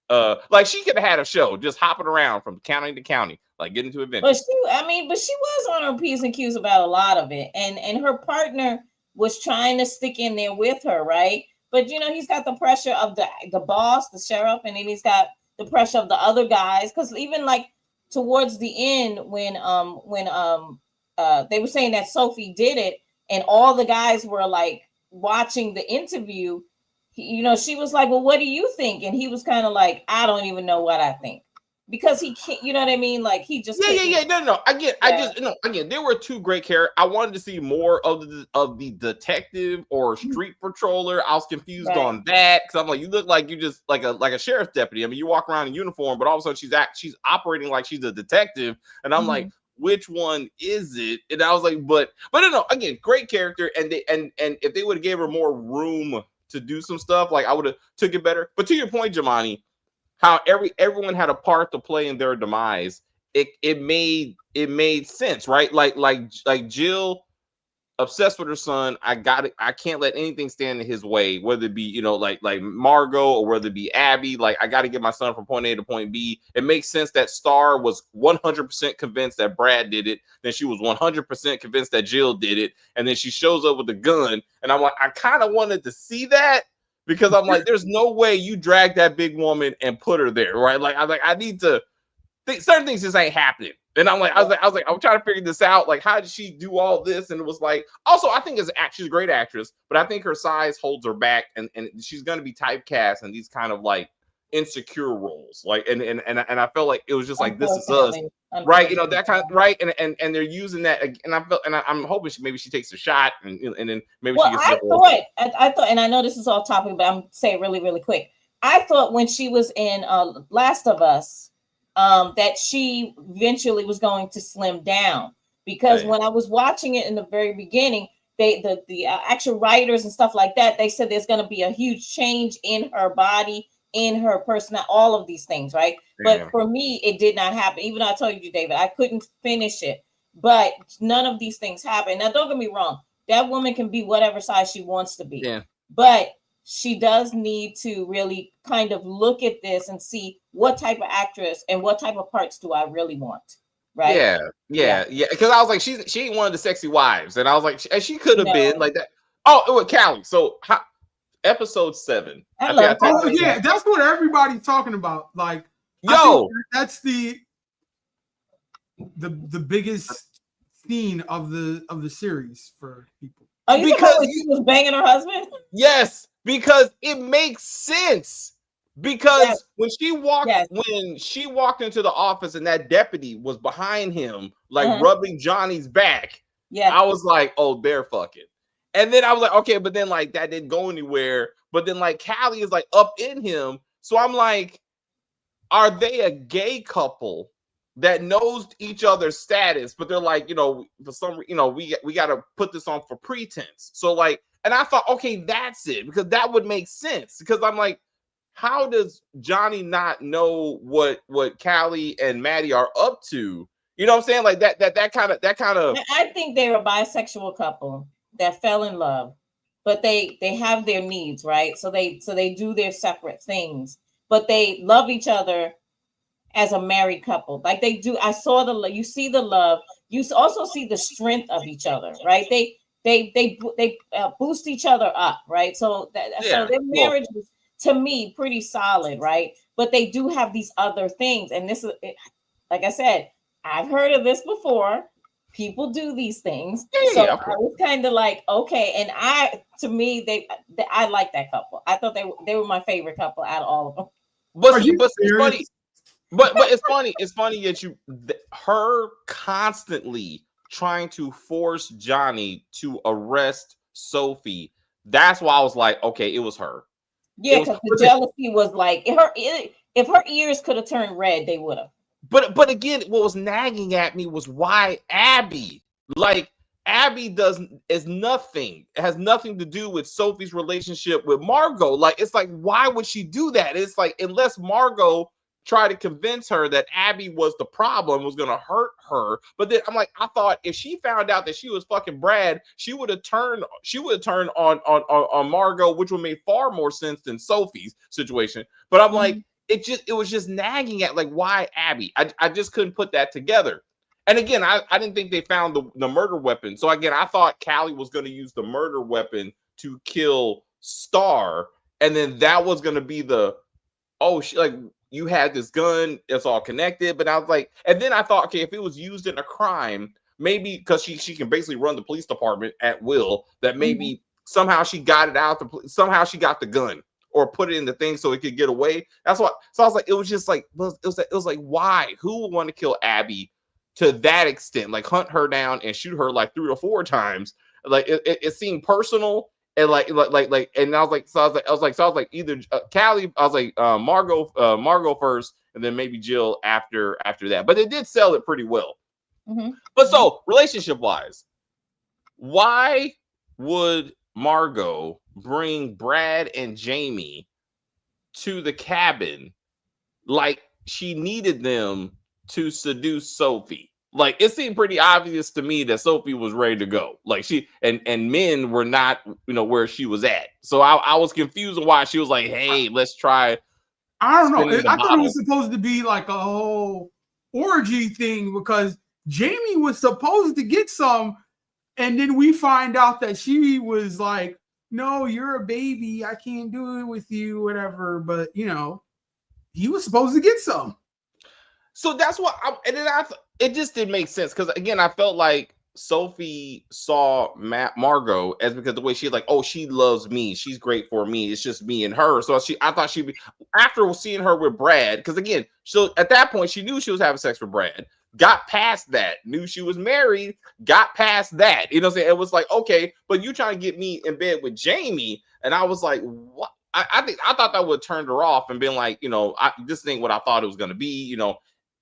Like she could have had a show just hopping around from county to county, like getting to adventures. But she was on her P's and Q's about a lot of it. And her partner was trying to stick in there with her, right? But you know, he's got the pressure of the boss, the sheriff, and then he's got the pressure of the other guys. Because even like towards the end, when they were saying that Sophie did it, and all the guys were like watching the interview, she was like, well, what do you think? And he was kind of like, I don't even know what I think. Because he can't, you know what I mean? Like he just No. Again, there were two great characters. I wanted to see more of the detective or street patroller. I was confused on that because I'm like, you look like you just like a sheriff's deputy. I mean, you walk around in uniform, but all of a sudden she's operating like she's a detective, and I'm like, which one is it? And I was like, but no. Again, great character, and if they would have gave her more room to do some stuff, like I would have took it better. But to your point, Jamani, how everyone had a part to play in their demise. It made sense, right? Like Jill, obsessed with her son. I can't let anything stand in his way, whether it be like Margot or whether it be Abby. Like I got to get my son from point A to point B. It makes sense that Star was 100% convinced that Brad did it. Then she was 100% convinced that Jill did it, and then she shows up with a gun. And I'm like, I kind of wanted to see that. Because I'm like, there's no way you drag that big woman and put her there, right? Like, I need to think certain things just ain't happening. And I'm trying to figure this out. Like, how did she do all this? And it was like, also, I think she's a great actress, but I think her size holds her back, and she's going to be typecast in these kind of like insecure roles. Like, and I felt like it was just like, this is us, right? That kind of right. And they're using that, and I'm hoping maybe she takes a shot, and then maybe she gets. I thought, and I know this is off topic, but I'm saying really, really quick. I thought when she was in Last of Us, that she eventually was going to slim down, because when I was watching it in the very beginning, the actual writers and stuff like that, they said there's going to be a huge change in her body, in her personality, all of these things, right? But for me, it did not happen. Even though I told you, David, I couldn't finish it, but none of these things happened. Now, don't get me wrong, that woman can be whatever size she wants to be, but she does need to really kind of look at this and see what type of actress and what type of parts do I really want, right? Yeah. Because I was like, she ain't one of the sexy wives, and I was like, she could have been like that. Oh, it was Callie. So episode 7. That's what everybody's talking about. Like, that's the biggest theme of the series for people. Oh, because she was banging her husband? Yes, because it makes sense. Because when she walked into the office and that deputy was behind him, like rubbing Johnny's back, I was like, oh, they're fucking. And then I was like, okay, but then like that didn't go anywhere. But then like Callie is like up in him. So I'm like, are they a gay couple that knows each other's status? But they're like, for some, we got to put this on for pretense. So like, And I thought, okay, that's it, because that would make sense. Because I'm like, how does Johnny not know what Callie and Maddie are up to? You know what I'm saying? Like that kind of. I think they were a bisexual couple that fell in love, but they have their needs, right? So they do their separate things, but they love each other as a married couple. Like they do. I saw you see the love. You also see the strength of each other, right? They boost each other up, right? So so their marriage was, to me, pretty solid, right? But they do have these other things, and this is, like I said, I've heard of this before. People do these things, so I was kind of like, okay. And to me, I like that couple. I thought they were my favorite couple out of all of them. But it's funny. But it's funny. It's funny that her constantly trying to force Johnny to arrest Sophie. That's why I was like, okay, it was her. Yeah, because the jealousy was like, if her ears could have turned red, they would have. But again, what was nagging at me was why Abby? Like Abby is nothing. It has nothing to do with Sophie's relationship with Margot. Like, it's like, why would she do that? It's like, unless Margot tried to convince her that Abby was the problem, was gonna hurt her. But then I'm like, I thought if she found out that she was fucking Brad, she would have turned on Margot, which would make far more sense than Sophie's situation. But I'm like, it was just nagging at, like, why Abby? I just couldn't put that together. And again, I didn't think they found the murder weapon. So again, I thought Callie was going to use the murder weapon to kill Star, and then that was going to be you had this gun, it's all connected. But I was like, and then I thought, okay, if it was used in a crime, maybe because she can basically run the police department at will, that maybe somehow she got it out, somehow she got the gun or put it in the thing so it could get away. That's what. So I was like, it was just like, it was like, why? Who would want to kill Abby to that extent? Like, hunt her down and shoot her like 3 or 4 times. Like it seemed personal. And and I was like either Callie, I was like Margot first, and then maybe Jill after that. But they did sell it pretty well. But so relationship wise, why would Margot bring Brad and Jamie to the cabin like she needed them to seduce Sophie? Like, it seemed pretty obvious to me that Sophie was ready to go. Like, she and men were not, where she was at. So I was confused on why she was like, hey, let's try. I don't know. I thought it was supposed to be like a whole orgy thing, because Jamie was supposed to get some, and then we find out that she was like, no, you're a baby, I can't do it with you, whatever. But he was supposed to get some. So that's what it just didn't make sense, because again, I felt like Sophie saw Margot as, because the way she's like, oh, she loves me, she's great for me, it's just me and her. So I thought she'd be, after seeing her with Brad, because again, so at that point she knew she was having sex with Brad, got past that, knew she was married, got past that. You know what I'm saying? It was like, okay, but you trying to get me in bed with Jamie, and I was like, what? I thought that would have turned her off and been like, this ain't what I thought it was gonna be,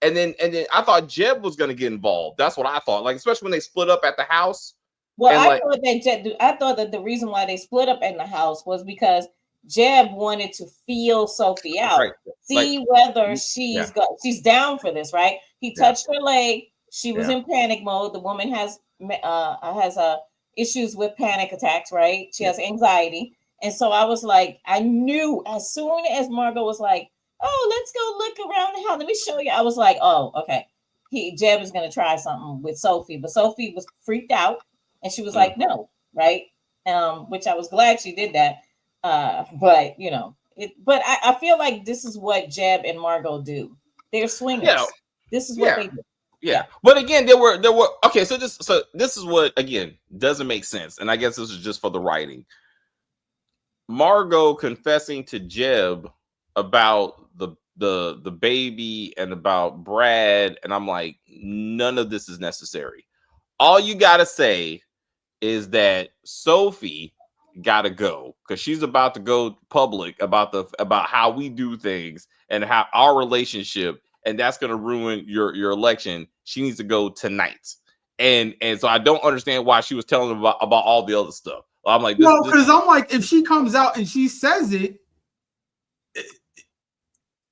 And then I thought Jeb was going to get involved. That's what I thought. Like, especially when they split up at the house. Well, I thought that the reason why they split up in the house was because Jeb wanted to feel Sophie out, right. See whether she's down for this, right? He touched her leg. She was in panic mode. The woman has issues with panic attacks, right? She has anxiety. And so I was like, I knew as soon as Margot was like, oh, let's go look around the house, let me show you, I was like, oh, okay, Jeb is going to try something with Sophie. But Sophie was freaked out, and she was like, no, right? Which I was glad she did that. But but I feel like this is what Jeb and Margot do. They're swingers. This is what they do. Yeah. But again, there were okay, so this is what, again, doesn't make sense. And I guess this is just for the writing. Margot confessing to Jeb about the baby and about Brad, and I'm like, none of this is necessary. All you gotta say is that Sophie gotta go, because she's about to go public about how we do things and how our relationship, and that's gonna ruin your election. She needs to go tonight. And so I don't understand why she was telling them about all the other stuff. I'm like, well, because I'm like, if she comes out and she says it,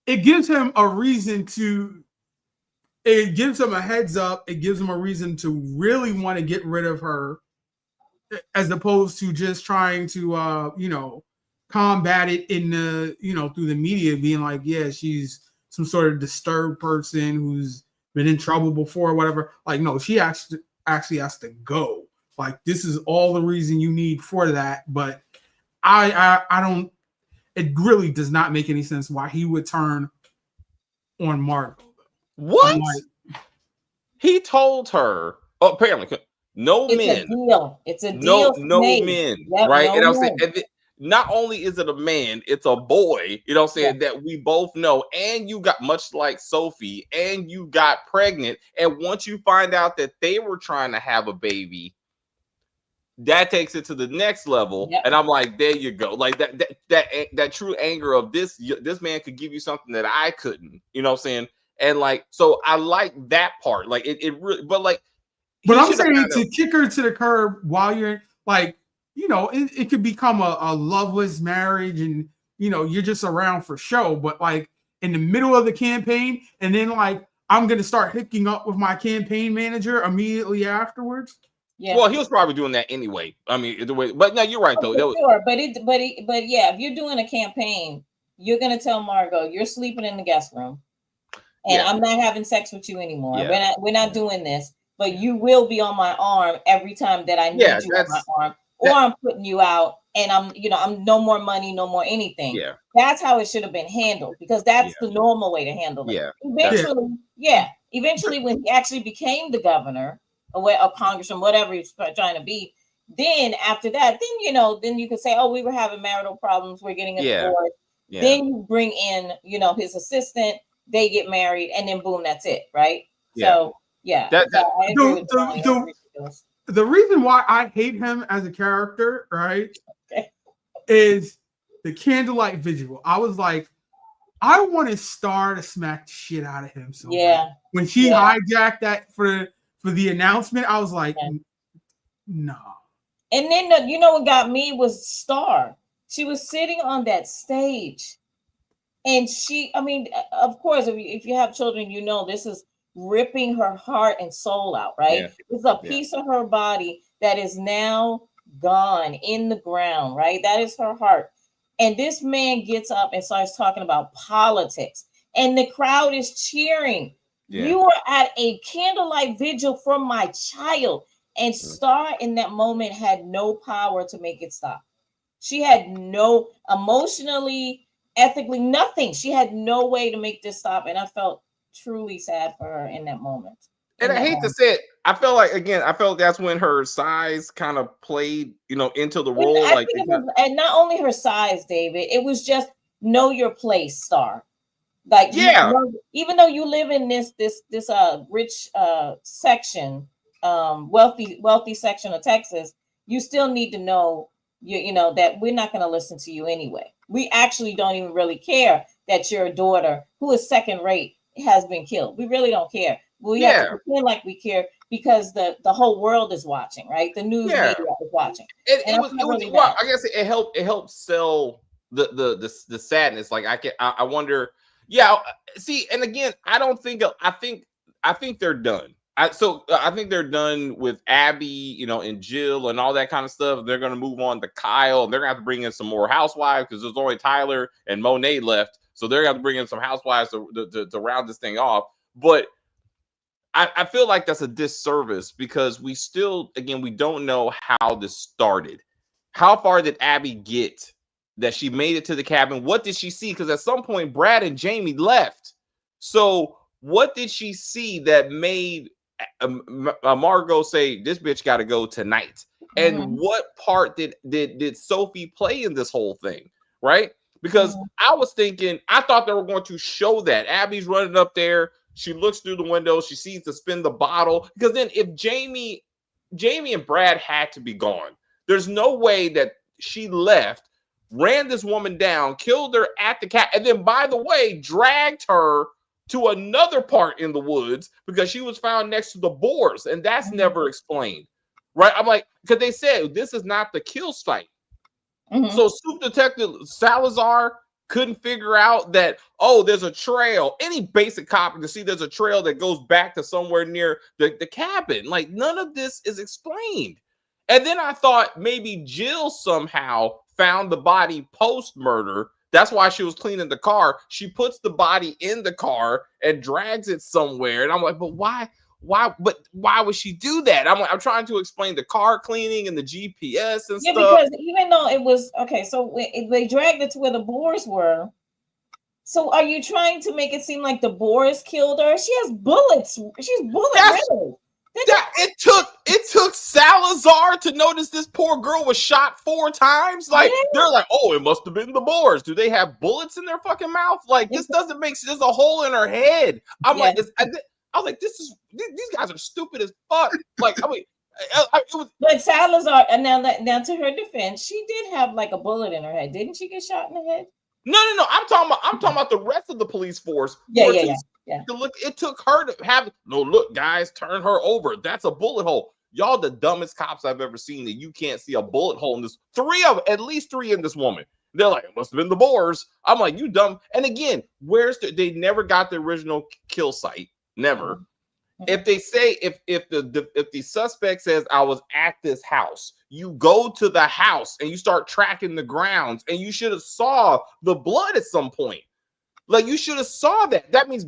it gives him a reason to. It gives him a heads up. It gives him a reason to really want to get rid of her, as opposed to just trying to, combat it in the, through the media, being like, yeah, she's some sort of disturbed person who's been in trouble before or whatever. Like, no, she actually has to go. Like, this is all the reason you need for that. But I don't. It really does not make any sense why he would turn on Margot. What? He told her. Oh, apparently, no it's men. A deal. It's a deal. No men. Yep, right? No and I'm men. saying, not only is it a man, it's a boy. You know what I'm saying? That we both know. And you got, much like Sophie, and you got pregnant. And once you find out that they were trying to have a baby, that takes it to the next level. And I'm like, there you go. Like that true anger of this man could give you something that I couldn't. You know what I'm saying? And like, so I like that part. Like it really, but like, but I'm saying to kick her to the curb while you're like, it could become a loveless marriage, and you're just around for show. But like in the middle of the campaign, and then like I'm gonna start hooking up with my campaign manager immediately afterwards. Yeah. Well, he was probably doing that anyway. I mean, the way, but no, you're right though. Sure, but yeah, if you're doing a campaign, you're gonna tell Margot you're sleeping in the guest room, and I'm not having sex with you anymore. Yeah. We're not doing this, but you will be on my arm every time that I need you on my arm, or I'm putting you out, and I'm no more money, no more anything. Yeah, that's how it should have been handled, because that's the normal way to handle it. Yeah. Eventually, when he actually became the governor, a congressman, whatever he's trying to be, then after that, then you could say, oh, we were having marital problems, we're getting a divorce. Yeah. Then you bring in, his assistant, they get married, and then boom, that's it, right? Yeah. So yeah, I agree with the reason why I hate him as a character, right, is the candlelight vigil. I was like, I want a Star to smack the shit out of him. So when she hijacked that for the announcement, I was like, no. And then what got me was Star. She was sitting on that stage, and of course, if you have children, this is ripping her heart and soul out, right? Yeah. It's a piece of her body that is now gone in the ground, right? That is her heart. And this man gets up and starts talking about politics, and the crowd is cheering. Yeah. You are at a candlelight vigil for my child. And Star in that moment had no power to make it stop. She had no emotionally, ethically, nothing. She had no way to make this stop. And I felt truly sad for her in that moment. And I hate to say it, I felt that's when her size kind of played, into the role. And not only her size, David, it was just know your place, Star. Like, even though you live in this rich section, wealthy section of Texas, you still need to know that we're not going to listen to you anyway. We actually don't even really care that your daughter, who is second rate, has been killed. We really don't care. We have to pretend like we care, because the whole world is watching, right? The news media is watching. I guess it helped sell the sadness. Like I wonder. Yeah. See, and again, I think they're done. I think they're done with Abby, and Jill and all that kind of stuff. They're going to move on to Kyle, and they're going to have to bring in some more housewives, because there's only Tyler and Monet left. So they're going to have to bring in some housewives to round this thing off. But I feel like that's a disservice, because we don't know how this started. How far did Abby get that she made it to the cabin? What did she see? Because at some point, Brad and Jamie left. So what did she see that made Margot say, this bitch got to go tonight? And what part did Sophie play in this whole thing? Right? Because I thought they were going to show that Abby's running up there. She looks through the window. She sees to spin the bottle. Because then if Jamie and Brad had to be gone, there's no way that she left, ran this woman down, killed her at the cat, and then, by the way, dragged her to another part in the woods because she was found next to the boars, and that's never explained. right? I'm like, because they said this is not the kill site. So Soup Detective Salazar couldn't figure out that, oh, there's a trail. Any basic cop can see there's a trail that goes back to somewhere near the cabin. Like, none of this is explained. And then I thought maybe Jill somehow found the body post-murder. That's why she was cleaning the car. She puts the body in the car and drags it somewhere. And I'm like, but why would she do that? I'm trying to explain the car cleaning and the GPS and stuff. Because even though it was okay, so they dragged it to where the boars were. So are you trying to make it seem like the boars killed her? She has bullets. She's bullet ready. It took Salazar to notice this poor girl was shot 4 times. Like, they're like, oh, it must have been the boars. Do they have bullets in their fucking mouth? Like, this doesn't make sense. There's a hole in her head. I'm like, I was like, these guys are stupid as fuck. Like, I mean, it was. But Salazar, and now to her defense, she did have like a bullet in her head. Didn't she get shot in the head? No. I'm talking about the rest of the police force. Yeah. To look, it took her to have. No, look, guys, turn her over. That's a bullet hole. Y'all, the dumbest cops I've ever seen. That you can't see a bullet hole in this. At least three in this woman. They're like, it must have been the boars. I'm like, you dumb. And again, they never got the original kill site. Never. If they say if the suspect says I was at this house, you go to the house and you start tracking the grounds, and you should have saw the blood at some point. Like, you should have saw that. That means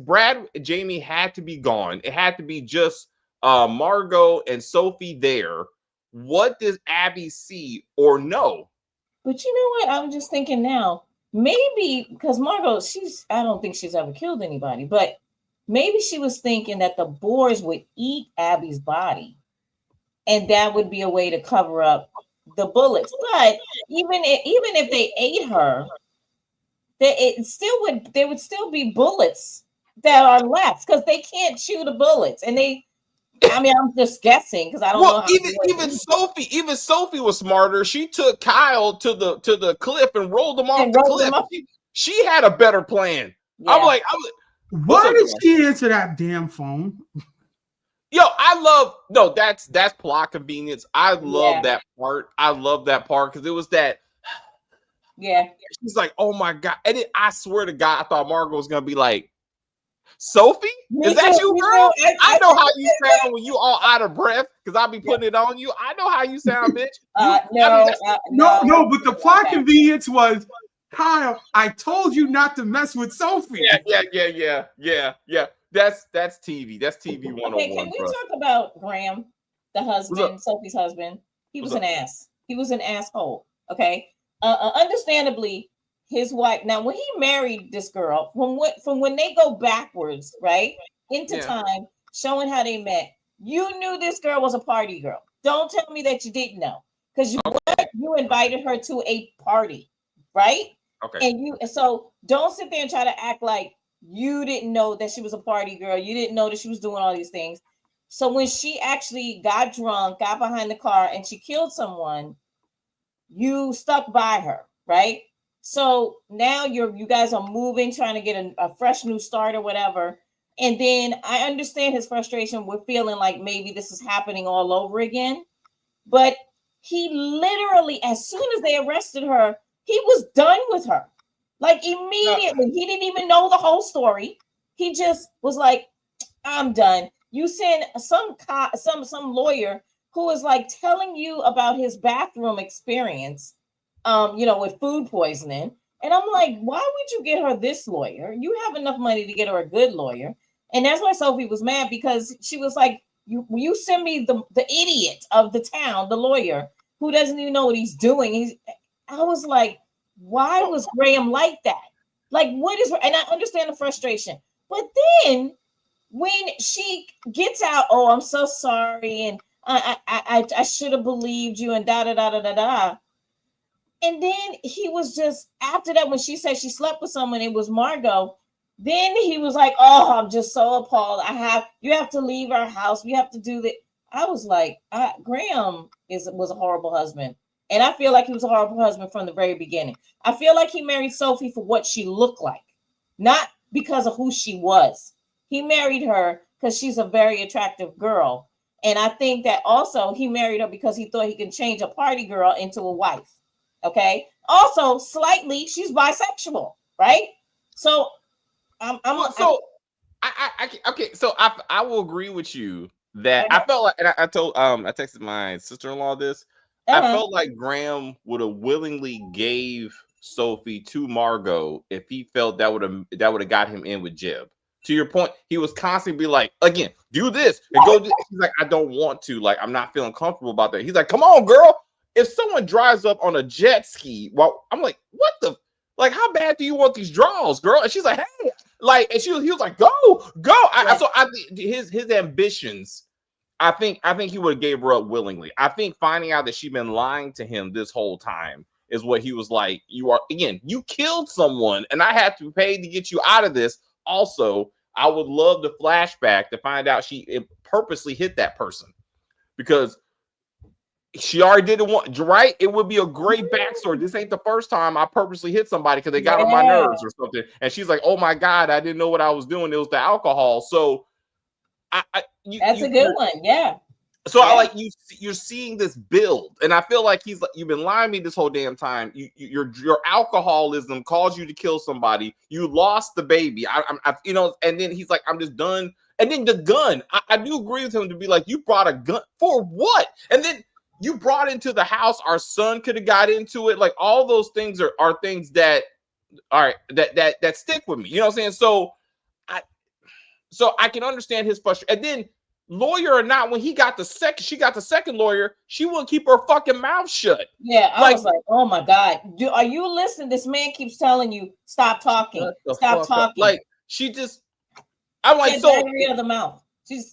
Jamie had to be gone. It had to be just Margot and Sophie there. What does Abby see or know? But you know what? I'm just thinking now, maybe because Margot, I don't think she's ever killed anybody, but maybe she was thinking that the boars would eat Abby's body, and that would be a way to cover up the bullets. But even if they ate her, there would still be bullets that are left because they can't chew the bullets. And I'm just guessing because I don't know. Even Sophie was smarter. She took Kyle to the cliff and rolled him off the cliff. She had a better plan. Yeah. I'm like, why did she answer that damn phone? Yo, that's plot convenience. I love that part. I love that part because it was that. Yeah. She's like, oh my God. And I swear to God, I thought Margot was going to be like, Sophie? Is that you, girl? I know how you sound when you all out of breath because I'll be putting it on you. I know how you sound, bitch. No, but the plot convenience was, Kyle, I told you not to mess with Sophie. Yeah. That's TV. That's TV 101. Okay, can we talk about Graham, the husband, Sophie's husband? He was an ass. He was an asshole. Okay. Understandably, his wife. Now, when he married this girl, from when they go backwards, right into time, showing how they met, you knew this girl was a party girl. Don't tell me that you didn't know, because you invited her to a party, right? Okay. And so don't sit there and try to act like you didn't know that she was a party girl. You didn't know that she was doing all these things. So when she actually got drunk, got behind the car, and she killed someone, you stuck by her, right? So now you guys are moving, trying to get a fresh new start or whatever. And then I understand his frustration with feeling like maybe this is happening all over again. But he literally, as soon as they arrested her, he was done with her. Like immediately. He didn't even know the whole story. He just was like, I'm done. You send some lawyer who is like telling you about his bathroom experience, with food poisoning. And I'm like, why would you get her this lawyer? You have enough money to get her a good lawyer. And that's why Sophie was mad, because she was like, you send me the idiot of the town, the lawyer, who doesn't even know what he's doing. I was like, why was Graham like that? Like, what is, and I understand the frustration. But then when she gets out, oh, I'm so sorry, and I should have believed you, and da. And then he was just, after that, when she said she slept with someone, it was Margot. Then he was like, oh, I'm just so appalled. You have to leave our house. We have to do that. I was like, Graham was a horrible husband. And I feel like he was a horrible husband from the very beginning. I feel like he married Sophie for what she looked like, not because of who she was. He married her because she's a very attractive girl. And I think that also he married her because he thought he can change a party girl into a wife. Okay. Also, slightly, she's bisexual, right? So okay. So I will agree with you that I felt like, and I told I texted my sister-in-law this. I felt like Graham would have willingly gave Sophie to Margot if he felt that would have got him in with Jeb. To your point, he was constantly be like, again, do this and go. He's like, I don't want to. Like, I'm not feeling comfortable about that. He's like, come on, girl. If someone drives up on a jet ski, well, I'm like, what the? Like, how bad do you want these draws, girl? And she's like, hey, like, and he was like, go. His ambitions. I think he would have gave her up willingly. I think finding out that she'd been lying to him this whole time is what he was like. You killed someone, and I had to pay to get you out of this. Also, I would love the flashback to find out she purposely hit that person because she already did it, right? It would be a great backstory. This ain't the first time I purposely hit somebody because they got on my nerves or something. And she's like, oh my God, I didn't know what I was doing. It was the alcohol. So that's a good one. Yeah. So I like you're seeing this build, and I feel like you've been lying to me this whole damn time. Your alcoholism caused you to kill somebody. You lost the baby. And then he's like, I'm just done. And then the gun. I do agree with him to be like, you brought a gun for what? And then you brought into the house. Our son could have got into it. Like all those things are things that that stick with me. You know what I'm saying? So I can understand his frustration. And then, lawyer or not, when she got the second lawyer, she wouldn't keep her fucking mouth shut. Yeah, I was like, oh my God. Are you listening? This man keeps telling you, stop talking. Stop talking. Like, I'm like, so of the mouth.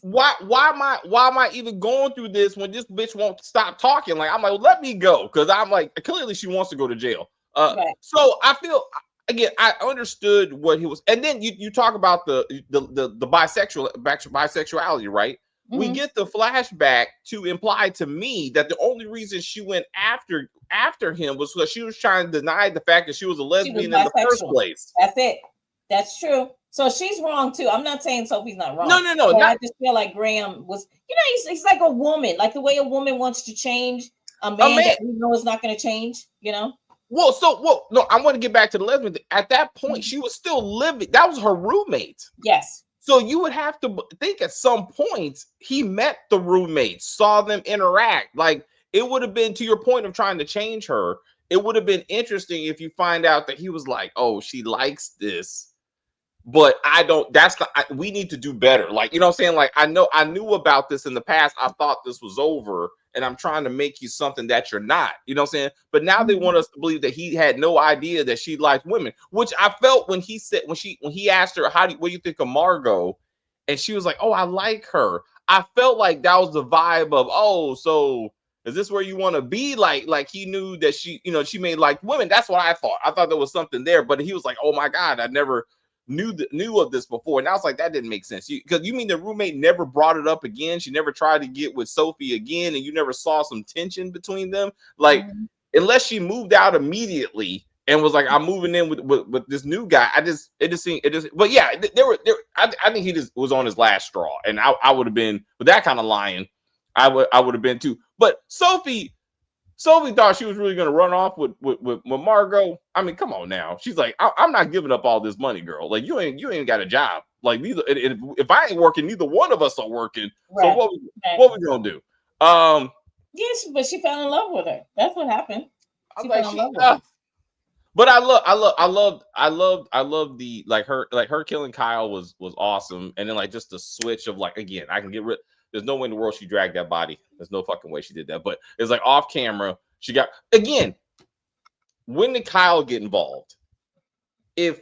Why am I even going through this when this bitch won't stop talking? Like, I'm like, well, let me go. Because I'm like, clearly she wants to go to jail. Right. So I feel, again, I understood what he was. And then you talk about the bisexuality, right? Mm-hmm. We get the flashback to imply to me that the only reason she went after him was because she was trying to deny the fact that she was a lesbian in the first place. That's it. That's true. So she's wrong too. I'm not saying Sophie's not wrong. No. I just feel like Graham was, he's like a woman, like the way a woman wants to change a man that we know is not going to change, Well, no, I want to get back to the lesbian thing. At that point, she was still living. That was her roommate. Yes. So you would have to think at some point he met the roommate, saw them interact. Like, it would have been, to your point of trying to change her, it would have been interesting if you find out that he was like, oh, she likes this, but we need to do better. Like, you know what I'm saying? Like, I knew about this in the past. I thought this was over, and I'm trying to make you something that you're not. You know what I'm saying? But now they want us to believe that he had no idea that she liked women, which I felt when he said, when he asked her, what do you think of Margot? And she was like, oh, I like her. I felt like that was the vibe of, oh, so is this where you want to be? Like he knew that she may like women. That's what I thought. I thought there was something there, but he was like, oh my God, I never knew of this before. And I was like, that didn't make sense. Because you mean the roommate never brought it up again? She never tried to get with Sophie again, and you never saw some tension between them? Like, unless she moved out immediately and was like, I'm moving in with this new guy. But yeah, I think he just was on his last straw. And I would have been, with that kind of lying, I would have been too. But Sophie thought she was really going to run off with Margot. I mean, come on now. She's like, I'm not giving up all this money, girl. Like, you ain't got a job. Like, neither. If I ain't working, neither one of us are working. Right. So what we gonna do? Yes, but she fell in love with her. That's what happened. She fell in love with her. But I love the her killing Kyle was awesome. And then like just the switch of like, again, I can get rid. There's no way in the world she dragged that body. There's no fucking way she did that. But it's like off camera. She got, again, when did Kyle get involved? If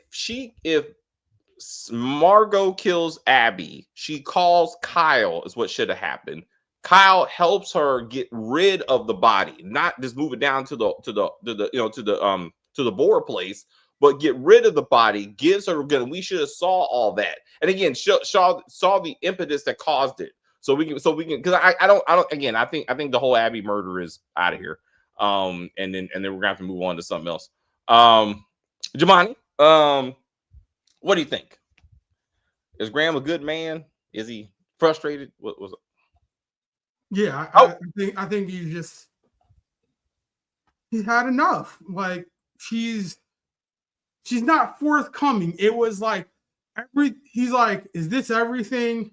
Margot kills Abby, she calls Kyle is what should have happened. Kyle helps her get rid of the body, not just move it down to the board place, but get rid of the body, gives her a gun. We should have saw all that. And again, saw the impetus that caused it. So we can because I don't again, I think the whole Abby murder is out of here. And then we're gonna have to move on to something else. Jamani, what do you think? Is Graham a good man? Is he frustrated? What was it? Yeah, Oh. I think he's had enough. Like she's not forthcoming. It was like he's like, is this everything?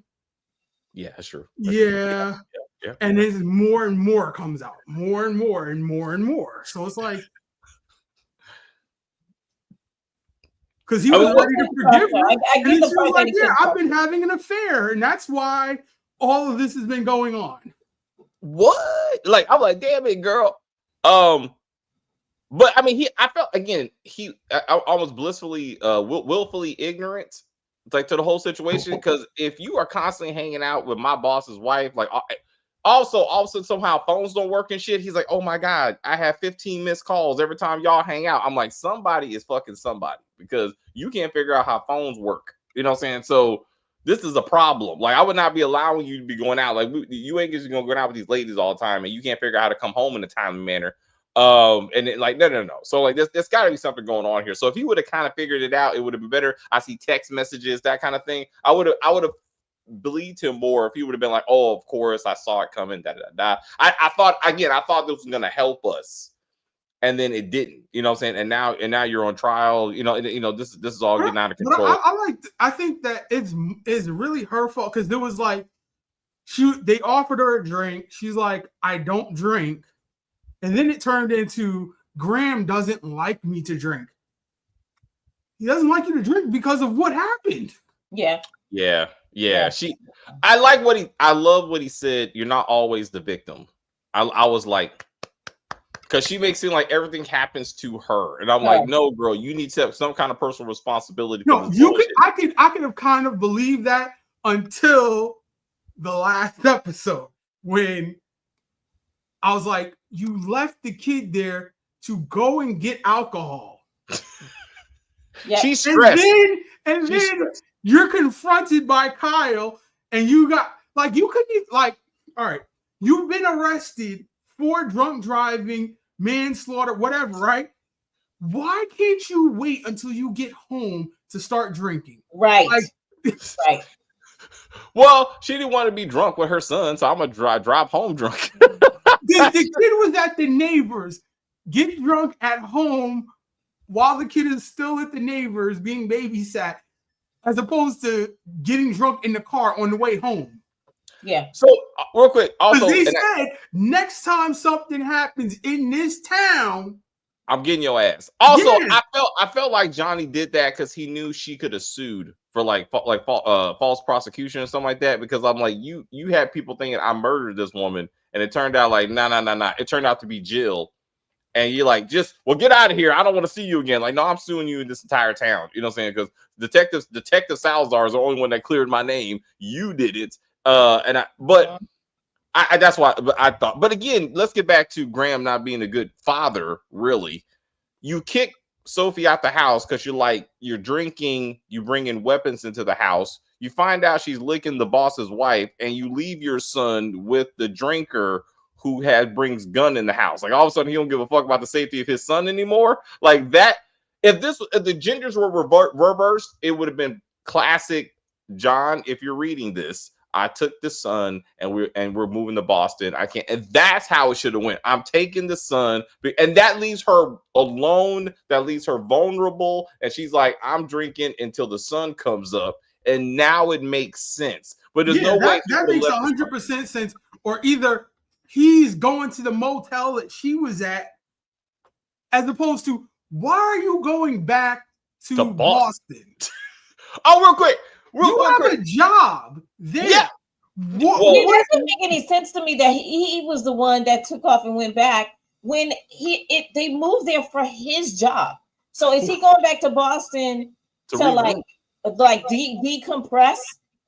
Yeah, that's true. Yeah. Yeah. And then more and more comes out, more and more and more and more. So it's like, because he was ready to forgive her. I And get then the she part was that like, he yeah, couldn't I've trust been her. having an affair. And that's why all of this has been going on. What? Like, I'm like, damn it, girl. But I mean, I felt again, I almost blissfully, willfully ignorant, like to the whole situation. Because if you are constantly hanging out with my boss's wife, like, also somehow phones don't work and shit. He's like, oh my god, I have 15 missed calls every time y'all hang out. I'm like, somebody is fucking somebody because you can't figure out how phones work. You know what I'm saying? So this is a problem. Like, I would not be allowing you to be going out. Like, you ain't just gonna go out with these ladies all the time, and you can't figure out how to come home in a timely manner. And it, like, no. So like, there's got to be something going on here. So if he would have kind of figured it out, it would have been better. I see text messages, that kind of thing. I would have believed him more if he would have been like, oh, of course, I saw it coming. I thought this was gonna help us, and then it didn't. You know what I'm saying? And now you're on trial. You know, this is all getting out of control. I think that it's really her fault because there was like, they offered her a drink. She's like, I don't drink. And then it turned into Graham doesn't like me to drink. He doesn't like you to drink because of what happened. Yeah. I love what he said. You're not always the victim. I was like, because she makes it seem like everything happens to her, and I'm like, no, girl, you need to have some kind of personal responsibility. No, I could have kind of believed that until the last episode when I was like, you left the kid there to go and get alcohol. She's stressed. And then you're confronted by Kyle, and you got like, you couldn't like, all right, you've been arrested for drunk driving, manslaughter, whatever, right? Why can't you wait until you get home to start drinking? Right. Right. Well, she didn't want to be drunk with her son, so I'm gonna drive home drunk. The kid was at the neighbors, getting drunk at home while the kid is still at the neighbors being babysat, as opposed to getting drunk in the car on the way home. Yeah. So real quick, also they said next time something happens in this town, I'm getting your ass. Also, I felt like Johnny did that because he knew she could have sued for false prosecution or something like that. Because I'm like, you had people thinking I murdered this woman, and it turned out like nah. It turned out to be Jill, and you're like, get out of here. I don't want to see you again. Like, no, I'm suing you in this entire town. You know what I'm saying? Because Detective Salazar is the only one that cleared my name. You did it. That's why I thought. But again, let's get back to Graham not being a good father. Really, you kick Sophie out the house because you're drinking, you bring in weapons into the house. You find out she's licking the boss's wife, and you leave your son with the drinker who brings gun in the house. Like, all of a sudden, he don't give a fuck about the safety of his son anymore. Like that. If the genders were reversed, it would have been classic John. If you're reading this, I took the son and we're moving to Boston. I can't, and that's how it should have went. I'm taking the son, and that leaves her alone. That leaves her vulnerable, and she's like, I'm drinking until the sun comes up, and now it makes sense. But there's no way that makes 100% sense. Or either he's going to the motel that she was at, as opposed to, why are you going back to Boston? Oh, real quick. You have a job there. Yeah. It doesn't make any sense to me that he was the one that took off and went back when they moved there for his job. So is he going back to Boston to decompress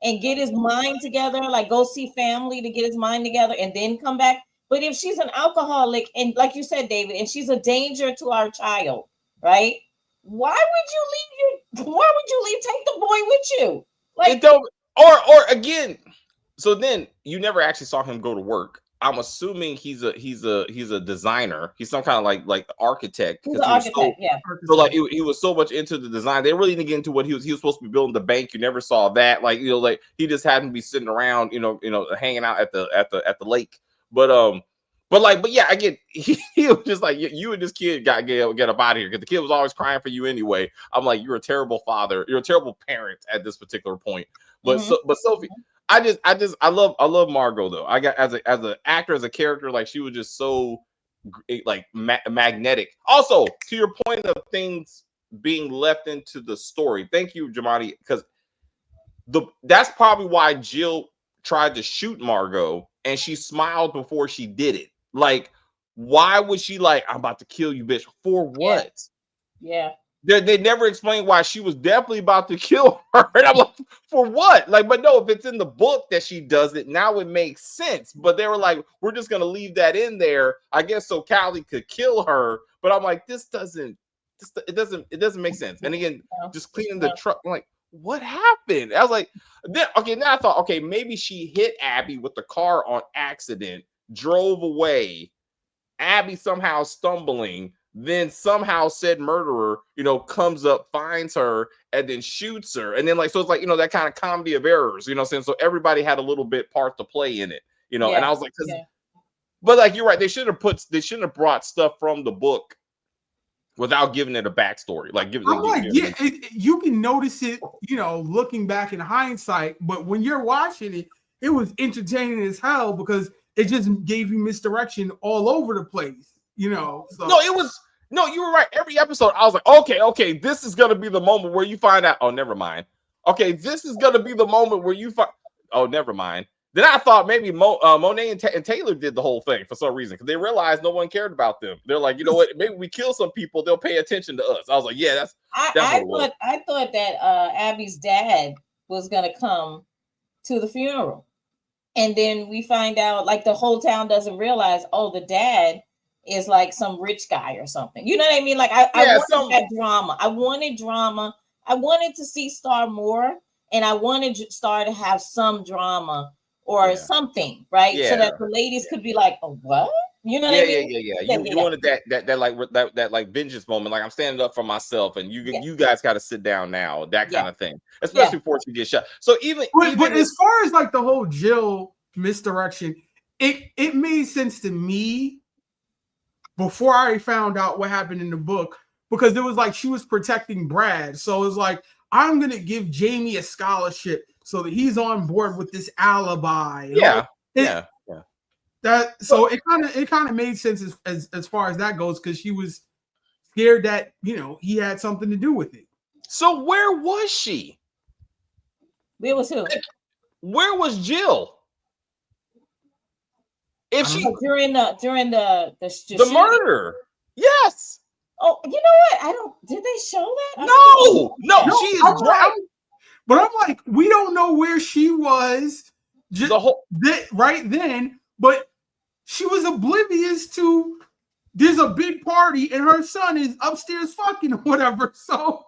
and get his mind together, like go see family to get his mind together and then come back? But if she's an alcoholic and, like you said, David, and she's a danger to our child, right? Why would you leave? Take the boy with you. Like, it don't, or again. So then you never actually saw him go to work. I'm assuming he's a designer. He's some kind of like architect. He's an architect, yeah. So like he was so much into the design. They really didn't get into what he was supposed to be building the bank. You never saw that. Like, you know, like he just happened to be sitting around, you know, hanging out at the lake. But yeah, I get he was just like, you and this kid got to get up out of here, because the kid was always crying for you anyway. I'm like, you're a terrible father, you're a terrible parent at this particular point. But but Sophie, I love Margot though. I got as an actor, as a character, like she was just so like magnetic. Also, to your point of things being left into the story, thank you, Jamadi, because that's probably why Jill tried to shoot Margot and she smiled before she did it. Like, why was she like, I'm about to kill you, bitch? For what? Yeah. They never explained why she was definitely about to kill her. And I'm like, for what? Like, but no, if it's in the book that she does it, now it makes sense. But they were like, we're just gonna leave that in there, I guess, so Callie could kill her. But I'm like, it doesn't make sense. And again, just cleaning the truck, I'm like, what happened? I was like, then okay, now I thought, okay, maybe she hit Abby with the car on accident, drove away, Abby somehow stumbling. Then somehow said murderer, you know, comes up, finds her, and then shoots her. And then like, so it's like, you know, that kind of comedy of errors, you know what I'm saying? So everybody had a little bit part to play in it, you know. And I was like, but like, you're right, they shouldn't have brought stuff from the book without giving it a backstory. Like, you can notice it, you know, looking back in hindsight, but when you're watching it, it was entertaining as hell because it just gave you misdirection all over the place. You know, so. No, you were right. Every episode, I was like, okay, this is gonna be the moment where you find out. Oh, never mind. Okay, this is gonna be the moment where you find. Oh, never mind. Then I thought maybe Monet and Taylor did the whole thing for some reason because they realized no one cared about them. They're like, you know what? Maybe we kill some people, they'll pay attention to us. I was like, yeah, that's. I thought that Abby's dad was gonna come to the funeral, and then we find out like the whole town doesn't realize. Oh, the dad is like some rich guy or something. You know what I mean? Like I wanted that drama. I wanted drama. I wanted to see Star more, and I wanted Star to have some drama or something, right? So that the ladies could be like, "Oh, what?" You know what I mean? You wanted that like vengeance moment. Like, I'm standing up for myself, and you guys got to sit down now. That kind of thing, especially before she gets shot. So even as far as like the whole Jill misdirection, it made sense to me before I found out what happened in the book, because it was like she was protecting Brad. So it was like, I'm going to give Jamie a scholarship so that he's on board with this alibi. So it kind of made sense as far as that goes, because she was scared that, you know, he had something to do with it. So where was she? Where was who? Where was Jill? If she during the murder, yes. Oh, you know what? Did they show that? No, she is right. But I'm like, we don't know where she was right then, but she was oblivious to there's a big party and her son is upstairs fucking or whatever. So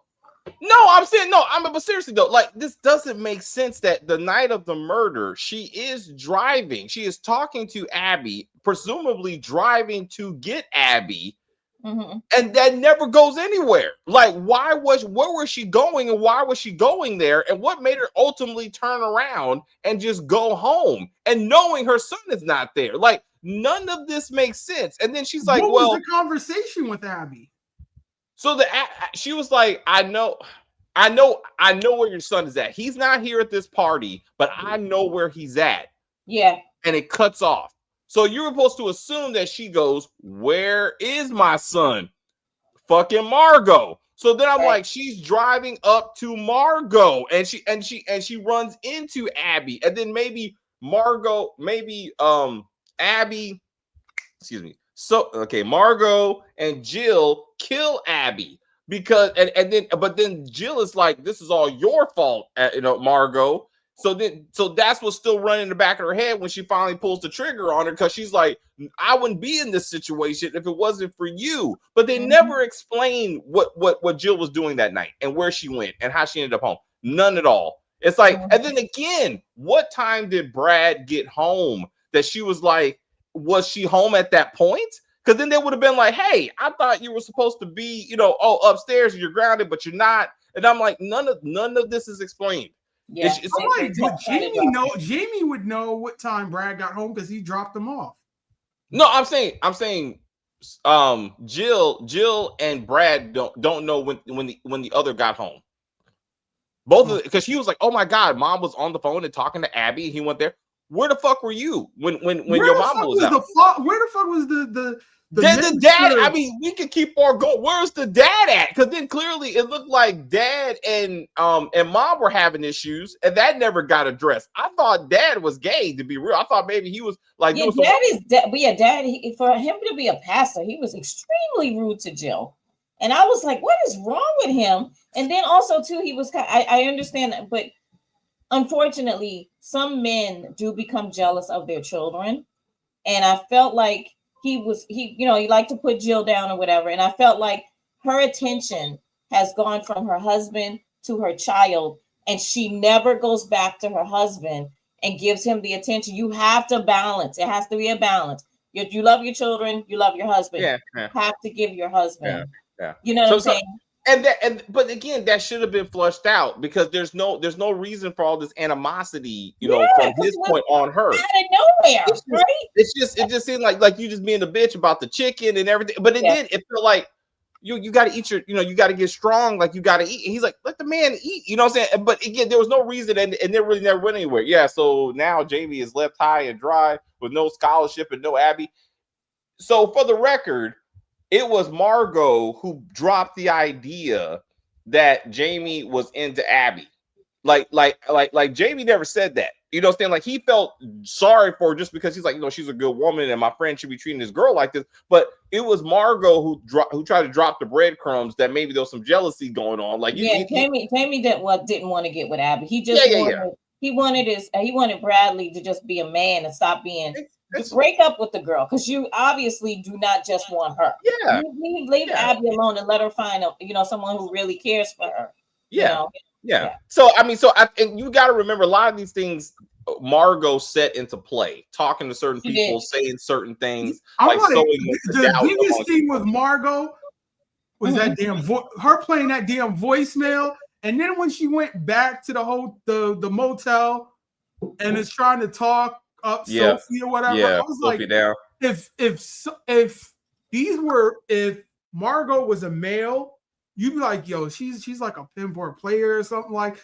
but seriously though, like, this doesn't make sense that the night of the murder, she is driving. She is talking to Abby, presumably driving to get Abby. Mm-hmm. And that never goes anywhere. Like, where was she going and why was she going there? And what made her ultimately turn around and just go home and knowing her son is not there? Like, none of this makes sense. And then she's like, what was the conversation with Abby? So she was like, I know where your son is at. He's not here at this party, but I know where he's at. Yeah. And it cuts off. So you're supposed to assume that she goes, where is my son? Fucking Margot. So then I'm like, she's driving up to Margot and she runs into Abby. And then maybe Abby, excuse me. So okay, Margot and Jill kill Abby because but then Jill is like, this is all your fault, Margot. So that's what's still running in the back of her head when she finally pulls the trigger on her, because she's like, I wouldn't be in this situation if it wasn't for you. But they never explain what Jill was doing that night and where she went and how she ended up home. None at all. It's like, and then again, what time did Brad get home that she was like, was she home at that point? Because then they would have been like, hey, I thought you were supposed to be, upstairs and you're grounded, but you're not. And I'm like, none of this is explained. Yeah. I'm like, would Jamie would know what time Brad got home because he dropped him off. No, I'm saying Jill and Brad don't know when the other got home. Both of because she was like, oh my God, mom was on the phone and talking to Abby. He went there. Where the fuck were you when your mom was out? Where the fuck was the dad? I mean, we could keep on going. Where's the dad at? Because then clearly it looked like dad and mom were having issues, and that never got addressed. I thought dad was gay, to be real. I thought maybe he was like, dad for him to be a pastor, he was extremely rude to Jill, and I was like, what is wrong with him? And then also too, he was. I understand that, but unfortunately, some men do become jealous of their children, and I felt like he liked to put Jill down or whatever. And I felt like her attention has gone from her husband to her child, and she never goes back to her husband and gives him the attention. You have to balance. It has to be a balance. You love your children, you love your husband. Yeah. You have to give your husband. Yeah. You know what I'm saying? But again, that should have been flushed out because there's no reason for all this animosity, from his point on her. Out of nowhere, right? It just seemed like you just being a bitch about the chicken and everything. But it felt like you got to eat you got to get strong, like you got to eat. And he's like, let the man eat, you know what I'm saying? But again, there was no reason, and they really never went anywhere. Yeah, so now Jamie is left high and dry with no scholarship and no Abby. So for the record, it was Margot who dropped the idea that Jamie was into Abby. Like Jamie never said that. You know what I'm saying? Like he felt sorry for her just because he's like, she's a good woman and my friend should be treating this girl like this. But it was Margot who tried to drop the breadcrumbs that maybe there was some jealousy going on. Like Jamie didn't want to get with Abby. He just he wanted Bradley to just be a man and stop being. Break up with the girl because you obviously do not just want her. Yeah, you leave Abby alone and let her find someone who really cares for her. Yeah. So and you got to remember a lot of these things Margot set into play, talking to certain people, saying certain things. The biggest thing with Margot was that damn her playing that damn voicemail, and then when she went back to the motel and is trying to talk up Sophie or whatever. I was Sophie like, down. If Margot was a male, you'd be like, yo, she's like a pinboard player or something like.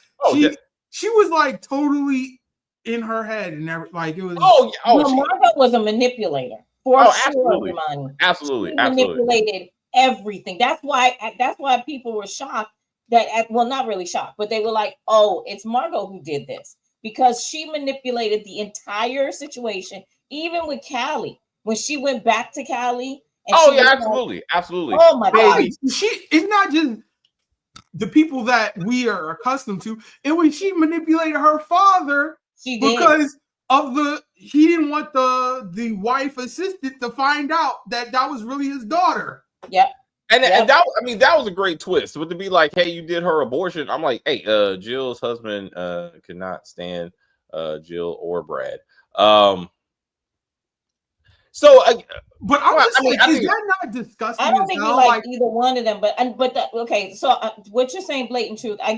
She was like totally in her head and never like it was. Margot was a manipulator for sure. Absolutely, she manipulated everything. That's why people were shocked not really shocked, but they were like, oh, it's Margot who did this. Because she manipulated the entire situation, even with Callie. When she went back to Callie. Absolutely. Oh my God. It's not just the people that we are accustomed to. And when she manipulated her father, because he didn't want the wife assistant to find out that was really his daughter. Yeah. And that was a great twist. But to be like, hey, you did her abortion. I'm like, hey, Jill's husband could not stand Jill or Brad. But I'm just is that not disgusting? I don't think you like either one of them. So what you're saying, blatant truth. I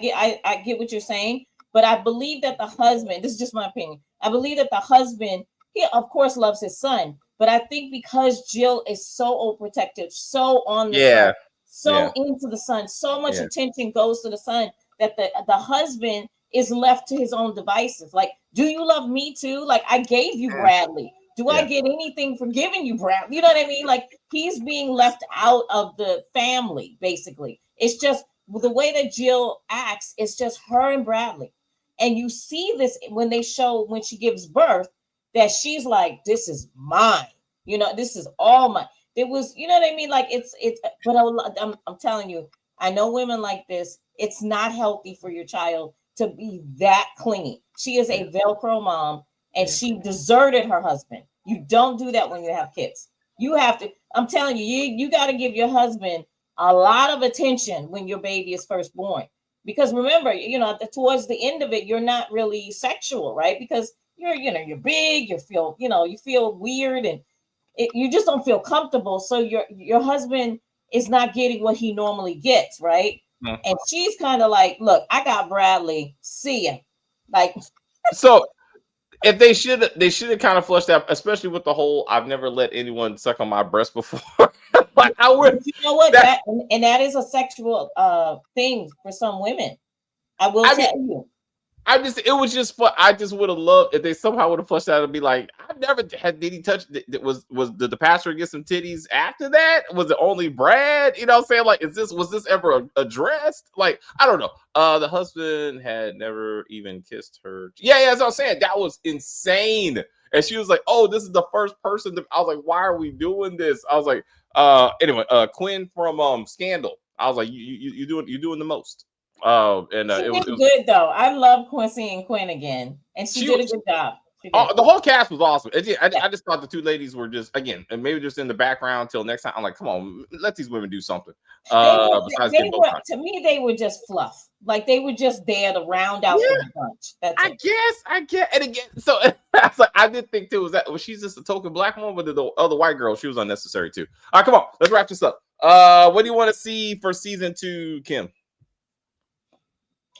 get what you're saying, but I believe that the husband. This is just my opinion. I believe that the husband, he of course loves his son. But I think because Jill is so overprotective, so on the son, into the son, so much attention goes to the son that the husband is left to his own devices. Like, do you love me too? Like, I gave you Bradley. Do I get anything for giving you Bradley? You know what I mean? Like, he's being left out of the family, basically. It's just the way that Jill acts, it's just her and Bradley. And you see this when she gives birth, that she's like, this is mine. This is all mine. It was, you know what I mean? Like but I'm telling you, I know women like this. It's not healthy for your child to be that clingy. She is a Velcro mom and she deserted her husband. You don't do that when you have kids. You have to, I'm telling you, you got to give your husband a lot of attention when your baby is first born. Because remember, towards the end of it, you're not really sexual, right? Because you're big, you feel weird, and you just don't feel comfortable. So your husband is not getting what he normally gets, right? Mm. And she's kind of like, look, I got Bradley. See ya. Like, so if they should have kind of flushed out, especially with the whole I've never let anyone suck on my breast before. Like, I would, you know what? That is a sexual thing for some women. I will tell you. It was just fun. I just would have loved if they somehow would have flushed out and be like, I've never had, did he touch, did the pastor get some titties after that? Was it only Brad? You know what I'm saying? Like, was this ever addressed? Like, I don't know. The husband had never even kissed her. Yeah, that's what I'm saying. That was insane. And she was like, oh, this is the first person I was like, why are we doing this? I was like, anyway, Quinn from Scandal. I was like, you're doing the most. And it was good though. I love Quincy and Quinn again, and she did a good job. The whole cast was awesome. I just thought the two ladies were just, again, and maybe just in the background till next time. I'm like, come on, let these women do something. To me, they were just fluff. Like they were just there to round out the bunch. I guess. And again, so I did think too, was she's just a token black woman, but the other white girl, she was unnecessary too. All right, come on, let's wrap this up. What do you want to see for season 2, Kim?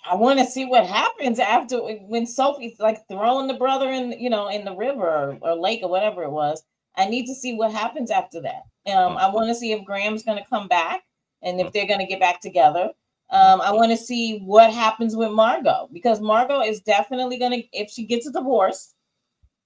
I want to see what happens after when Sophie's like throwing the brother in the river or lake or whatever it was. I need to see what happens after that. I want to see if Graham's going to come back and if they're going to get back together. I want to see what happens with Margot, because Margot is definitely going to, if she gets a divorce,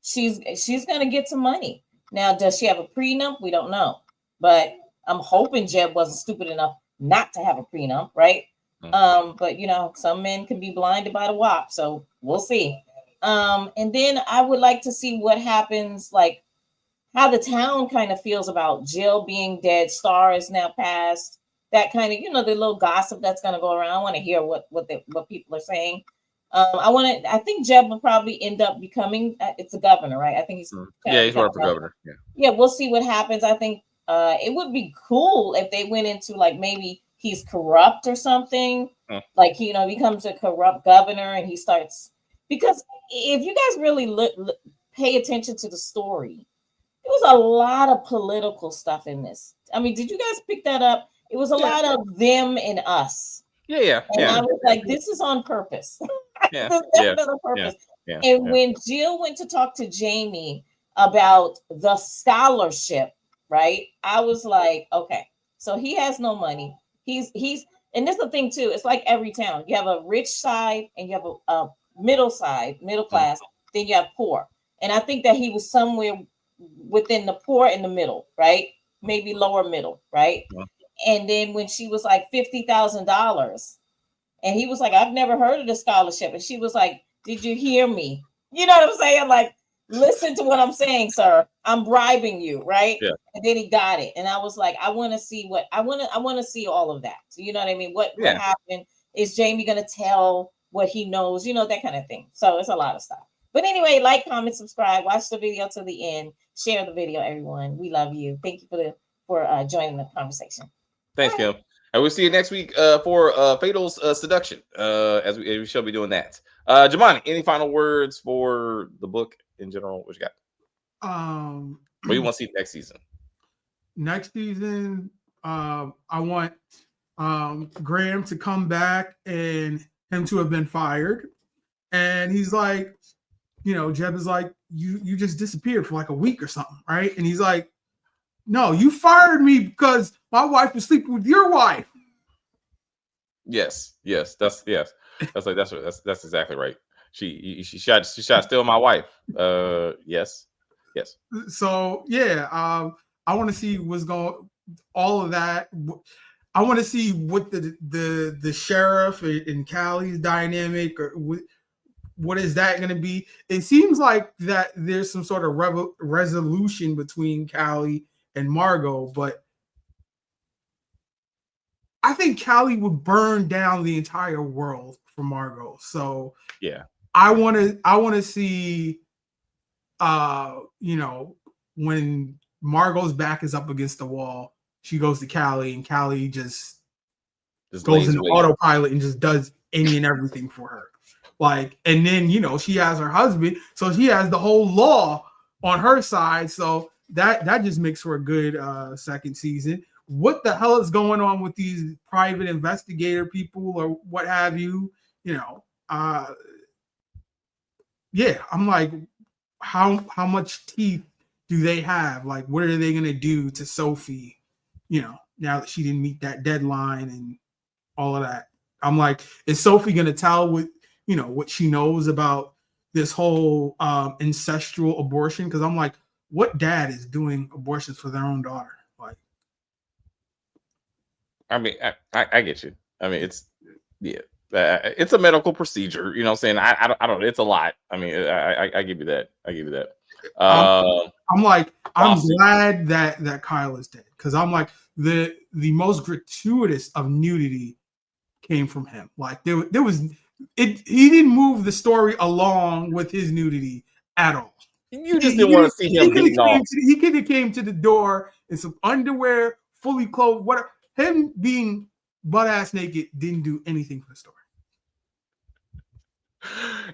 she's going to get some money. Now, does she have a prenup? We don't know, but I'm hoping Jeb wasn't stupid enough not to have a prenup, right? But some men can be blinded by the WAP, so we'll see. And then I would like to see what happens, like how the town kind of feels about Jill being dead. Star is now passed. That kind of, the little gossip that's going to go around. I want to hear what people are saying. I think Jeb will probably end up becoming, it's the governor, right? I think he's he's running for governor. Yeah, we'll see what happens. I think it would be cool if they went into like maybe he's corrupt or something, like becomes a corrupt governor and he starts, because if you guys really pay attention to the story, there was a lot of political stuff in this. I mean, did you guys pick that up? It was a lot of them and us. Yeah. I was like, this is on purpose. This is definitely on purpose. When Jill went to talk to Jamie about the scholarship, right? I was like, okay, so he has no money. He's and this is the thing too. It's like every town. You have a rich side and you have a middle side, middle class. Then you have poor. And I think that he was somewhere within the poor and the middle, right? Maybe lower middle, right? Yeah. And then when she was like $50,000, and he was like, I've never heard of the scholarship. And she was like, did you hear me? You know what I'm saying? Like, listen to what I'm saying, sir. I'm bribing you, right? Yeah. And then he got it. And I was like, I want to see I want to see all of that. So you know what I mean? What happened? Is Jamie going to tell what he knows? That kind of thing. So it's a lot of stuff. But anyway, like, comment, subscribe, watch the video to the end, share the video, everyone. We love you. Thank you for joining the conversation. Thanks, Kim. And we'll see you next week for Fatal's Seduction, as we shall be doing that. Jamani, any final words for the book in general? What you got? What do you want to see next season? Next season, I want Graham to come back and him to have been fired. And he's like, Jeb is like, you just disappeared for like a week or something, right? And he's like, no, you fired me because my wife was sleeping with your wife. Yes. That's exactly right. She tried to steal my wife. Yes. So I want to see what's going, all of that. I want to see what the sheriff and Callie's dynamic, or what is that going to be? It seems like that there's some sort of resolution between Callie and Margot, but I think Callie would burn down the entire world for Margot. So yeah, I want to see, when Margot's back is up against the wall, she goes to Callie, and Callie just goes into autopilot and just does any and everything for her. Like, and then she has her husband, so she has the whole law on her side. So that just makes for a good second season. What the hell is going on with these private investigator people or what have you? You know, yeah, I'm like, how much teeth do they have? Like, what are they gonna do to Sophie? You know, now that she didn't meet that deadline and all of that. I'm like, is Sophie gonna tell what she knows about this whole ancestral abortion? Because I'm like, what dad is doing abortions for their own daughter? Like, I mean, I get you. I mean, it's it's a medical procedure. You know what I'm saying? I don't. It's a lot. I mean, I give you that. I give you that. I'm like, I'm glad that Kyle is dead, because I'm like, the most gratuitous of nudity came from him. Like there was it. He didn't move the story along with his nudity at all. You just didn't want to see him getting off. He could have came to the door in some underwear, fully clothed. Whatever. Him being butt ass naked didn't do anything for the story.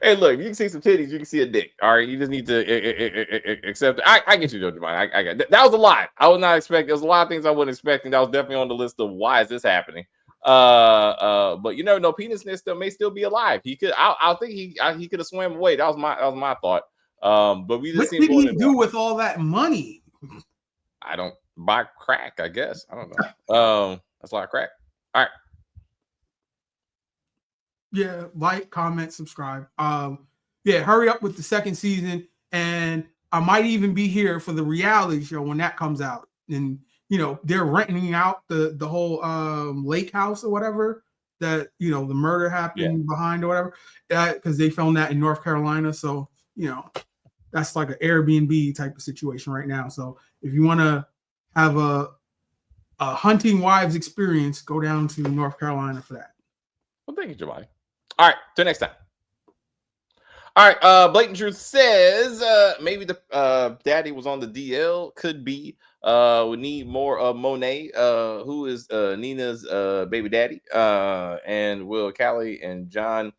Hey, look, you can see some titties, you can see a dick. All right, you just need to accept it. I get you, Joe Jamai. I got that. That was a lot. I was not expecting. There's a lot of things I wasn't expecting. That was definitely on the list of why is this happening. But you never know. Penis may still be alive. He could. I think he could have swam away. That was my thought. But we just. What did he do with all that money? I don't buy crack. I guess I don't know. That's a lot of crack. All right. Yeah, like, comment, subscribe. Yeah, hurry up with the second season, and I might even be here for the reality show when that comes out. And they're renting out the whole lake house or whatever that the murder happened behind or whatever, because they filmed that in North Carolina. So that's like an Airbnb type of situation right now. So if you want to have a hunting wives experience, go down to North Carolina for that. Well, thank you, Jamai. All right, till next time. All right, Blatant Truth says maybe the daddy was on the DL. Could be. We need more of Monet, who is Nina's baby daddy. And will Callie and John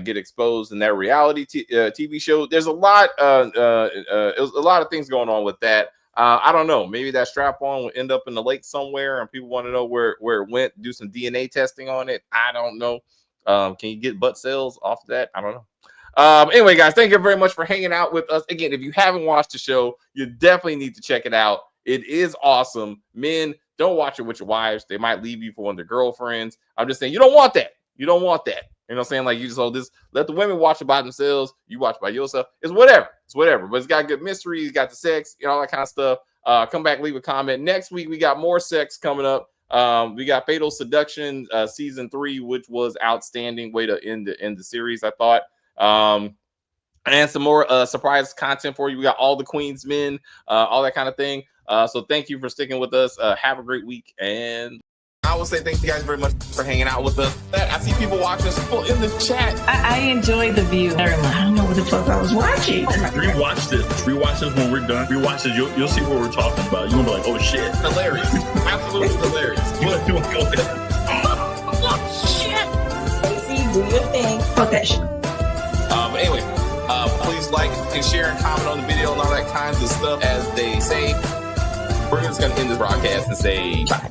get exposed in that reality TV show? There's a lot of things going on with that. I don't know. Maybe that strap-on will end up in the lake somewhere, and people want to know where it went. Do some DNA testing on it. I don't know. Can you get butt cells off of that? I don't know. Anyway, guys, thank you very much for hanging out with us. Again, if you haven't watched the show, you definitely need to check it out. It is awesome. Men, don't watch it with your wives. They might leave you for one of their girlfriends. I'm just saying, you don't want that. You don't want that. You know what I'm saying? Like, you just let the women watch it by themselves. You watch by yourself. It's whatever. But it's got good mystery. It's got the sex, all that kind of stuff. Come back, leave a comment. Next week, we got more sex coming up. We got Fatal Seduction season 3, which was outstanding. Way to end the series, I thought. And some more surprise content for you. We got all the Queen's Men, all that kind of thing. So thank you for sticking with us. Have a great week, and I will say thank you guys very much for hanging out with us. I see people watching, people in the chat. I enjoy the view very much. I don't know what the fuck I was watching. Rewatch this when we're done. Rewatch this. You'll see what we're talking about. You're gonna be like, oh shit, hilarious, absolutely hilarious. You want to go ahead? Oh shit! Casey, do your thing. Fuck that shit. But anyway, please like and share and comment on the video and all that kinds of stuff. As they say, we're just gonna end this broadcast and say bye.